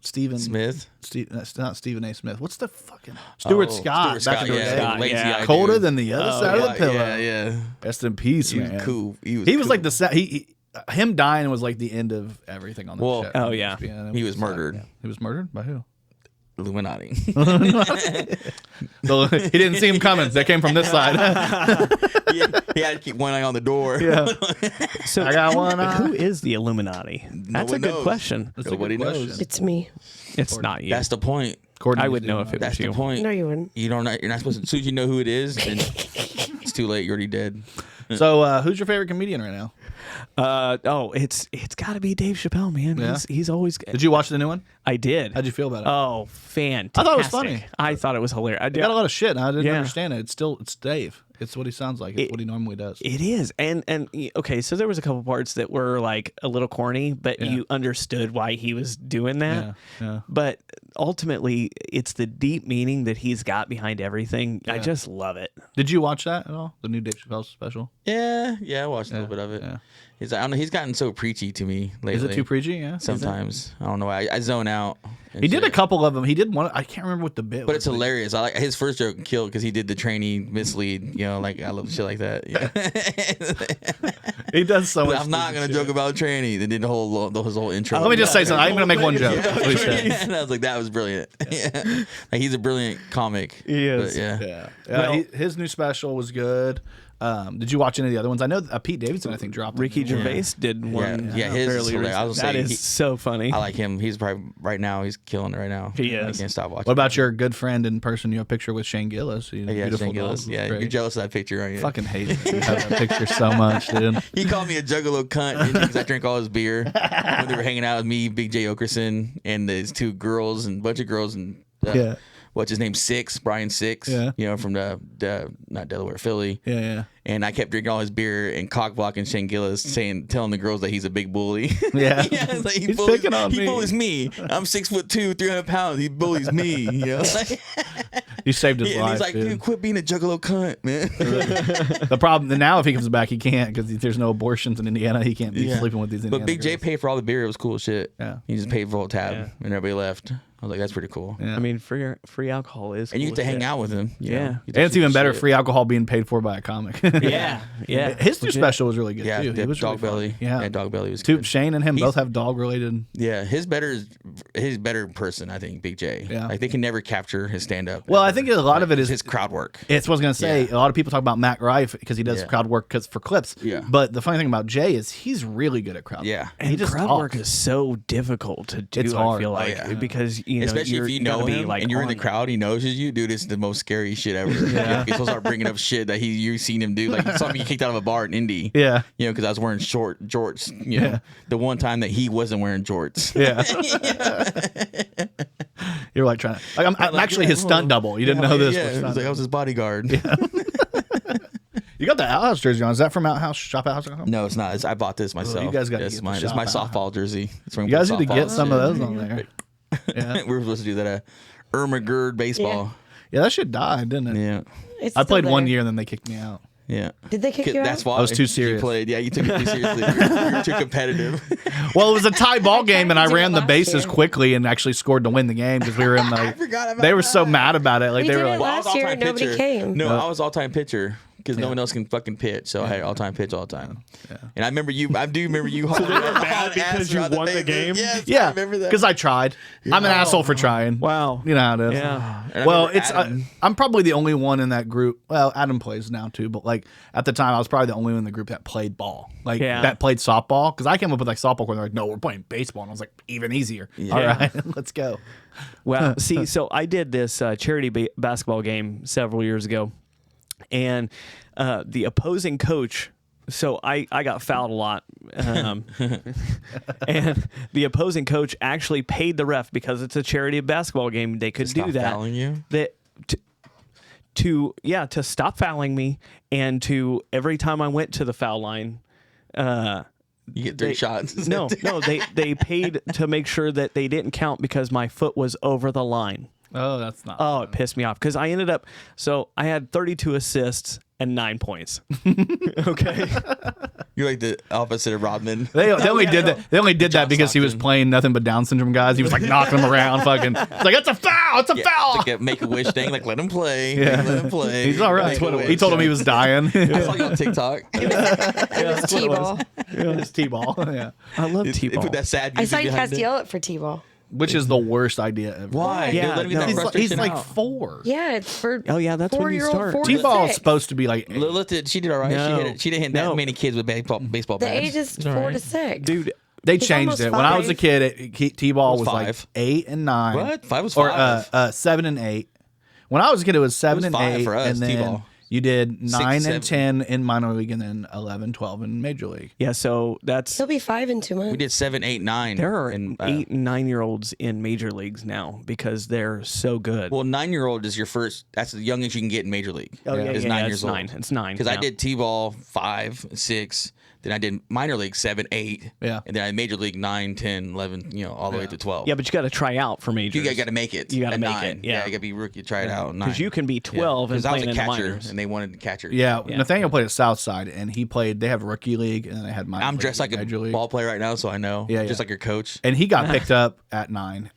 Stephen Smith. That's not Stephen A. Smith. What's the fucking Stuart Scott? Stuart back Scott. in the Yeah, day. Scott, lazy yeah. eye Colder dude. than the other side of the pillow. Yeah. Rest in peace, He man. was cool. He was cool. like the him dying was like the end of everything on the Well, show. oh, yeah. He was murdered. He was murdered by who? Illuminati. So he didn't see him coming. They came from this side. he had to keep one eye on the door. Yeah. So I got one eye. Who is the Illuminati? That's a one good knows. question. That's a good Nobody question. knows. It's me. It's not you. That's the point. Courtney I was would know doing if it that. That's was the you. point. No, you wouldn't. You're not supposed to. As soon as you know who it is, then it's too late. You're already dead. So, who's your favorite comedian right now? It's got to be Dave Chappelle, man. Yeah? He's always. Did you watch the new one? I did. How'd you feel about it? Oh, fantastic! I thought it was funny. I thought it was hilarious. I He got a lot of shit, and I didn't Yeah. understand it. It's Dave. It's what he sounds like. It's what he normally does. It is, and okay, so there was a couple parts that were like a little corny, but Yeah. you understood why he was doing that. Yeah. But ultimately, it's the deep meaning that he's got behind everything. I just love it. Did you watch that at all? The new Dave Chappelle special? Yeah, I watched a little bit of it. Yeah. I don't know. He's gotten so preachy to me lately. Is it too preachy? Yeah. Sometimes I don't know why I zone out. and He did a shit. couple of them. He did one. I can't remember what the bit But was. it's hilarious. I like his first joke killed because he did the trainee mislead. Like I love shit like that. Yeah. He does so much. I'm not gonna joke about trainee. They did his whole intro. Let me just say something. I'm gonna make one joke. That's what he said. And I was like, that was brilliant. Yeah. Like he's a brilliant comic. He is. But yeah. Yeah. Well- His new special was good. Did you watch any of the other ones? I know Pete Davidson, I think, dropped a Ricky new one. Gervais did one. Yeah, his is fairly hilarious. I was recent. gonna That say is so funny. I like him. He's probably right now. He's killing it right now. He I is. can't stop watching. What about your good friend in person? You have a picture with Shane Gillis. He's a Yeah, beautiful Shane Gillis. dog. Yeah, Great. you're jealous of that picture, aren't you? Fucking hate it. You have that picture so much, dude. He called me a juggalo cunt because I drank all his beer when they were hanging out with me, Big J Okerson, and these two girls and a bunch of girls and Yeah. what's his name, Brian Six. Yeah. From the not Delaware, Philly. Yeah. And I kept drinking all his beer and cock blocking Shane Gillis, telling the girls that he's a big bully. Yeah. It's like He's picking on he me. bullies me. I'm 6'2", 300 pounds. He bullies me. He saved his And life, he's like, dude. dude, quit being a juggalo cunt, man. The problem now, if he comes back, he can't because there's no abortions in Indiana. He can't be Yeah. sleeping with these Indiana But Big J girls. paid for all the beer. It was cool as shit. Yeah. He just paid for the whole tab, Yeah. and everybody left. I was like, that's pretty cool. Yeah. I mean, free alcohol is. And you cool get to as hang shit. out with him. you Yeah. know. You get to And it's shoot even the better, shit. free alcohol being paid for by a comic. Yeah, yeah. His new Legit. special was really good Yeah, too. the He was really Dog fun. Belly. Yeah. Dog Belly was Two, good. Shane and him He's- both have dog related. Yeah, his better person, I think, Big J. Yeah. Like they can never capture his stand up. Well, I think a lot of it is his crowd work. It's what I was gonna say. Yeah. A lot of people talk about Matt Rife because he does Yeah. crowd work for clips. Yeah. But the funny thing about Jay is he's really good at crowd. Yeah. work. And he just crowd talks. work is so difficult to do. It's I hard. feel Oh, like yeah. because Especially you're if you know gotta be him like and you're in the on- crowd, he knows you, dude. It's the most scary shit ever. Yeah. He's supposed to start bringing up shit that you've seen him do. Like you saw me get kicked out of a bar in Indy. Yeah. Because I was wearing short jorts. Yeah. The one time that he wasn't wearing jorts. Yeah. You're like trying to. Like, I'm actually his stunt double. You didn't know this. Yeah, was it stunt was like I was his bodyguard. You got the Outhouse jersey on. Is that from Outhouse? Shop Outhouse.com? No, it's not. I bought this myself. you guys gotta It's get the mine. It's shop my out. softball jersey. It's from You guys need to softball get some of shit. those on there. Yeah. We were supposed to do that at Irma Gerd baseball. Yeah, that shit died, didn't it? Yeah. It's I still played one there. year and then they kicked me out. Yeah. Did they kick you That's out? why I was too You serious. played. Yeah, you took it too seriously. You're too competitive. Well, it was a tie ball game, and I to do ran it the last bases year. quickly and actually scored to win the game because we were in like. forgot about They were so mad about it. Like We they did were it like, last year and nobody came. No, I was all-time pitcher because no one else can fucking pitch. So I had all-time pitch all the time. And I do remember you. So they were mad because you won the game? Yes, Yeah, I remember that. because I tried. I'm an asshole for trying. Wow. You know how it is. Yeah. And I Well, remember it's Adam. I'm probably the only one in that group. Well, Adam plays now too, but like at the time, I was probably the only one in the group that played ball, like Yeah. that played softball. Because I came up with like softball, when they're like, "No, we're playing baseball," and I was like, "Even easier." All right, let's go. Well, see, so I did this charity basketball game several years ago, and the opposing coach. So I got fouled a lot, and the opposing coach actually paid the ref because it's a charity basketball game. They could do Stop that. fouling you? To stop fouling me, and to every time I went to the foul line. You get 3 shots. No, they paid to make sure that they didn't count because my foot was over the line. Oh, that's not. Oh, it pissed me off because I ended up. So I had 32 assists and 9 points. Okay. You're like the opposite of Rodman. They only did that. They only did that John because he was Stockton. playing nothing but Down syndrome guys. He was like knocking them around, fucking. It's like it's a foul. It's a foul. Like a Make-A-Wish thing. Like, let him play. Yeah. Let him play. He's all right. He told him he was dying. I saw you on TikTok. It was T-ball. It's T-ball. Yeah, I love They T-ball. put that sad I music saw you behind cast it. yell it for T-ball. which is the worst idea ever. Why? Yeah, Dude, let me get no. that He's frustration like out. 4. Yeah, it's for Oh, yeah, that's when you 4-year-old, start. 4 to T-ball is 6. supposed to be like 8. Lilith she did all right. No. She didn't hit No. that many kids with baseball The bats. age is It's all 4 right. to 6. Dude, They He's changed almost it. When I was a 5. kid, T-ball was like 5. 8 and 9. What? 5 was Or 5. 7 and 8. When I was a kid, it was 7 and 5 8, for us, and then T-ball. you did 9 7. and 10 in minor league, and then 11, 12 in major league. yeah, so that's He'll be 5 in 2 months. We did 7, 8, 9. there are and, 8 and 9-year-olds in major leagues now because they're so good. Well, 9-year-old is your first. That's the youngest you can get in major league. oh yeah, is yeah, 9 yeah, years it's old. 9. It's 9. Because I yeah. did T-ball 5, 6. Then I did minor league 7, 8. Yeah. And then I had major league 9, 10, 11. All the way to 12. Yeah, but you got to try out for majors. You got to make it. You gotta at make 9. it, yeah. you got to be rookie. Try it out. 9. because you can be 12 and Because I was playing a in the catcher, minors. and they wanted catchers. Yeah, Nathaniel played at Southside, and he played. They have rookie league, and then they had minor I'm league, dressed like a major league. ball player right now, so I know. Yeah, Just yeah. like your coach. And he got picked up at 9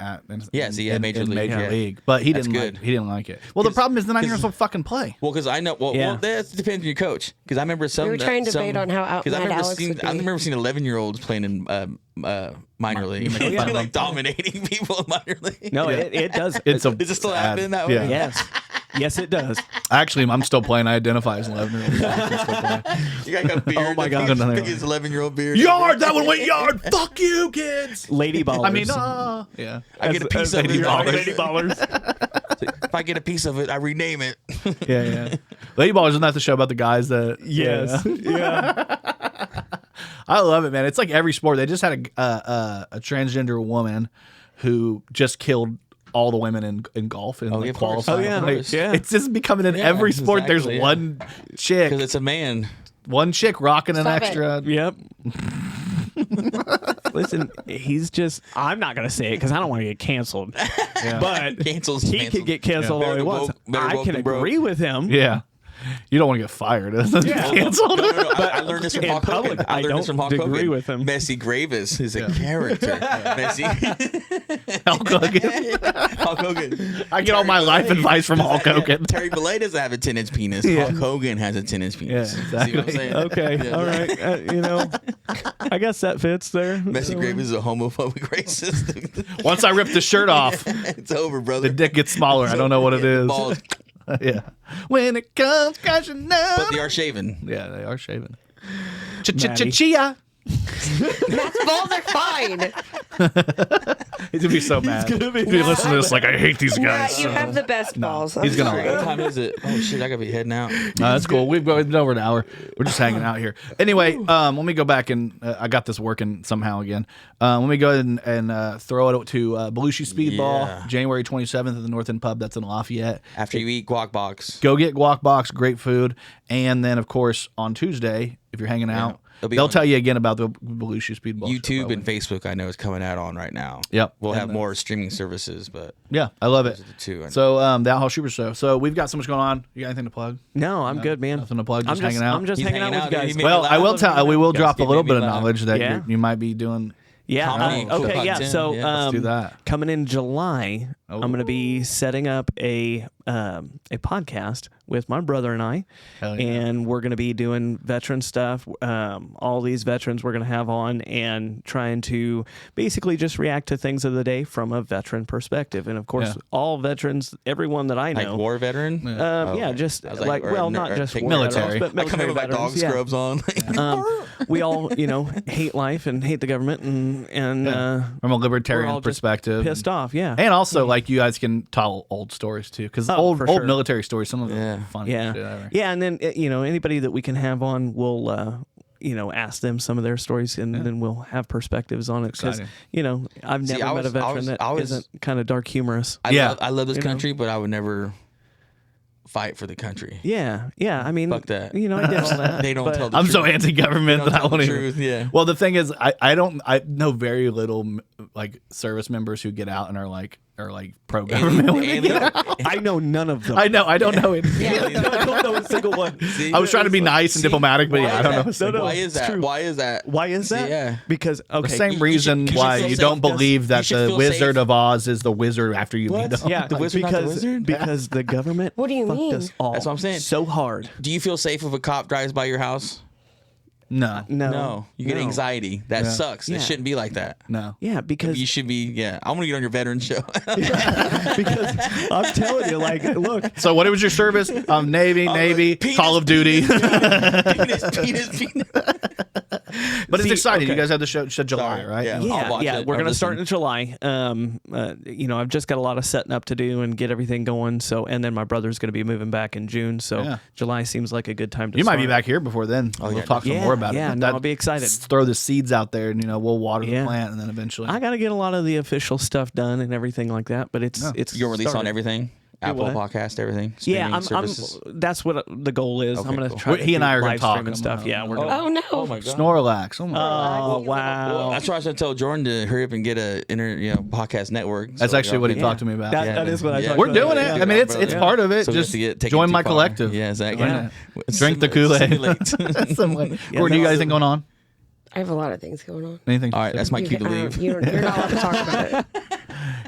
Yeah, so he had major league, yeah. league, but he That's didn't good. like. He didn't like it. Well, the problem is the 9-year-olds don't fucking play. Well, because I know. Well, Yeah. well, that depends on your coach. Because I remember some. We were trying to debate on how Because I mad remember Alex seeing. would be. I remember seeing 11-year-olds playing in minor league. Oh, yeah. like dominating people in minor league. No, it does. It's a. Is it still bad- happening that way? Yeah. yes. Yes, it does. Actually, I'm still playing. I identify as an 11-year-old. You got a beard. Oh my God. The biggest 11-year-old beard. Yard! That one went yard! Fuck you, kids! Lady ballers. I mean, yeah. I get a piece of Lady it. ballers. Lady ballers. If I get a piece of it, I rename it. Yeah. Lady Ballers, isn't that the show about the guys that? Yes. Yeah. I love it, man. It's like every sport. They just had a transgender woman who just killed all the women in golf and Oh, like, yeah, of course. qualifying. Oh, yeah. Like, Yeah. It's just becoming in every sport. exactly, There's yeah. one chick, Because it's a man. rocking an Stop it. extra. Yep. Listen, he's just. I'm not gonna say it because I don't want to get canceled. But Cancels. he canceled. could get canceled Yeah. all he Better wants. woke- better I woke can than broke. agree with him. Yeah. You don't want to get fired. Canceled. No. I learned this from in Hulk public, Hogan. I learned this don't from Hulk agree Hogan. with him. Messi Gravis is a character. Messi. Hulk Hogan. Hulk Hogan. I get all my life advice from Hulk Hogan. Terry Bollea doesn't have a 10-inch penis. Yeah. Hulk Hogan has a 10-inch penis. Yeah, See what I'm exactly. saying? Okay. Yeah. All right. I guess that fits there. Messi Gravis is a homophobic racist. Once I rip the shirt off, It's over, brother. the dick gets smaller. I don't know what it The is. balls, Yeah. When it comes crashing down. but they are shaven. Yeah, they are shaven. Maddie. Chia. Matt's balls are fine. He's gonna be so mad. He's gonna be listening to this like I hate these Yeah, guys. you have the best balls. He's gonna sorry. like What time is it? Oh shit! I gotta be heading out. That's cool. We've been over an hour. We're just hanging out here. Anyway, let me go back and I got this working somehow again. Let me go ahead and throw it to Belushi Speed Ball, Yeah. January 27th at the North End Pub. That's in Lafayette. After you eat guac box, Go get guac box, great food, and then of course on Tuesday, if you're hanging out, It'll be they'll on tell you again about the Belushi Speed Ball. show, YouTube probably. and Facebook, I know is coming out on right now. Yep. We'll have And, more streaming services, but Yeah, I love it. the two, I know. So the Outhouse Super Show. So we've got so much going on. You got anything to plug? No, I'm good, man. Nothing to plug, just I'm hanging out? I'm just He's hanging out hanging with you out, guys. he made Well, me I will laugh. tell. We will drop a It little made me bit of laugh. knowledge that Yeah. you might be doing. Yeah. Comedy, Okay. Yeah. content, So yeah. Let's do that. coming in July, I'm going to be setting up a podcast with my brother and I, Hell yeah. and we're going to be doing veteran stuff. All these veterans we're going to have on and trying to basically just react to things of the day from a veteran perspective. And of course, Yeah. all veterans, everyone that I Like know, war veteran? yeah, Okay. just I was like, or well, ner- not or just take- war military. veterans, but I come in military with my dog veterans, yeah. scrubs on. We all, hate life and hate the government, and From a we're libertarian all just perspective. pissed off. Yeah, And also, like, you guys can tell old stories too, because Oh, old for sure. military stories, some of them Yeah. are fun. yeah, shit ever. yeah. And then anybody that we can have on, we'll ask them some of their stories, and then we'll have perspectives on it. Because Exciting. I've See, never I met a was- veteran that I was- isn't kind of dark humorous. I love this You know? country, but I would never fight for the country. Yeah. I mean, Fuck that. I get all that. They don't but- tell the I'm truth. so anti-government They don't that I tell the won't even. truth, yeah. Well, the thing is, I know very little like service members who get out and are like pro-government. I know none of them. I know. I don't know it. I don't know a single one. See? I was trying to be nice and diplomatic, but yeah, I don't know. a single Why one. is that? true. Why is that? Why is that? Yeah. Because The okay, same reason 'cause you why feel you safe. don't believe that You should the feel Wizard safe. of Oz is the wizard after you meet What? him. yeah, The wizard, not the because wizard? because the government What do you fucked mean? us all. That's what I'm saying. So hard. Do you feel safe if a cop drives by your house? No. No, You get no. anxiety. That sucks. Yeah. It shouldn't be like that. No. Yeah, because You should be. Yeah, I'm gonna get on your veteran show. because I'm telling you, like, look, So what was your service? Navy, penis, Call of Duty. penis. But it's See, exciting. okay. You guys have the show July, Sorry. right? Yeah. I'll watch it. we're I'll gonna start listen. in July. I've just got a lot of setting up to do and get everything going. So, and then my brother's gonna be moving back in June. So Yeah. July seems like a good time to. You might be start. back here before then. We'll yeah, talk some yeah, more about yeah, it. no, I'll be excited. Throw the seeds out there, and we'll water the Yeah. plant, and then eventually. I got to get a lot of the official stuff done and everything like that. But it's You're release on started. everything. Apple what? Podcast, everything. Yeah, Streaming services. that's what the goal is. Okay, I'm gonna cool. try. He and I are gonna live talk stream and stuff. about- Yeah, we're gonna. Oh no! Oh my god. Snorlax. Oh my God. Oh wow! That's why I should tell Jordan to hurry up and get a podcast network. That's So actually what he y'all talked to me about. That is what I. Yeah. talked We're about. doing it. Yeah. I mean, it's part of it. So we have Just to take it join too my far. collective. Yeah, exactly. Yeah. Drink the Kool-Aid. Simulate. Courtney, you got anything going on? I have a lot of things going on. Anything? All right, that's my cue to leave. You're not allowed to talk about it.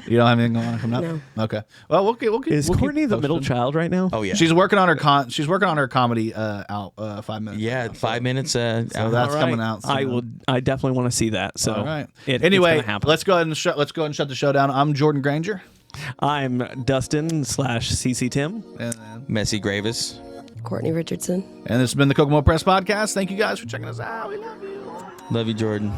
You don't have anything going on coming up? No. Okay. Well, we'll keep. Is we'll keep Courtney the middle posting. child right now? Oh yeah. She's working on her She's working on her comedy out 5 minutes. Yeah, 5 minutes. So that's coming out. I soon. will. I definitely want to see that. So All right. it's Anyway, gonna happen. let's go ahead and shut the show down. I'm Jordan Granger. I'm Dustin /CC Tim. And then Messy Gravis. Courtney Richardson. And this has been the Kokomo Press Podcast. Thank you guys for checking us out. We love you. Love you, Jordan.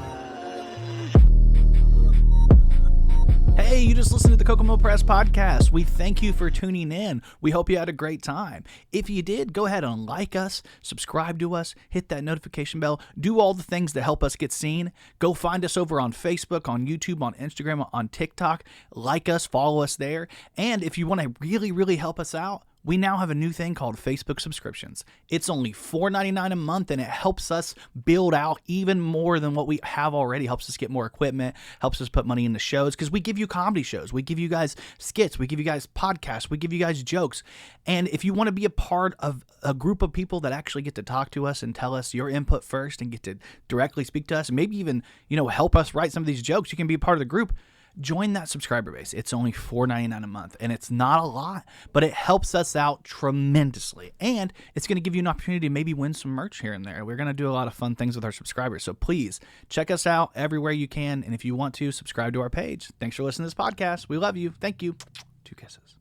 Hey, you just listened to the Kokomo Press Podcast. We thank you for tuning in. We hope you had a great time. If you did, go ahead and like us, subscribe to us, hit that notification bell, do all the things that help us get seen. Go find us over on Facebook, on YouTube, on Instagram, on TikTok. Like us, follow us there. And if you want to really, really help us out, we now have a new thing called Facebook subscriptions. It's only $4.99 a month, and it helps us build out even more than what we have already. Helps us get more equipment, helps us put money into shows, because we give you comedy shows. We give you guys skits. We give you guys podcasts. We give you guys jokes. And if you want to be a part of a group of people that actually get to talk to us and tell us your input first and get to directly speak to us and maybe even, help us write some of these jokes, you can be a part of the group. Join that subscriber base. It's only $4.99 a month, and it's not a lot, but it helps us out tremendously. And it's going to give you an opportunity to maybe win some merch here and there. We're going to do a lot of fun things with our subscribers. So please check us out everywhere you can. And if you want to, subscribe to our page. Thanks for listening to this podcast. We love you. Thank you. 2 kisses.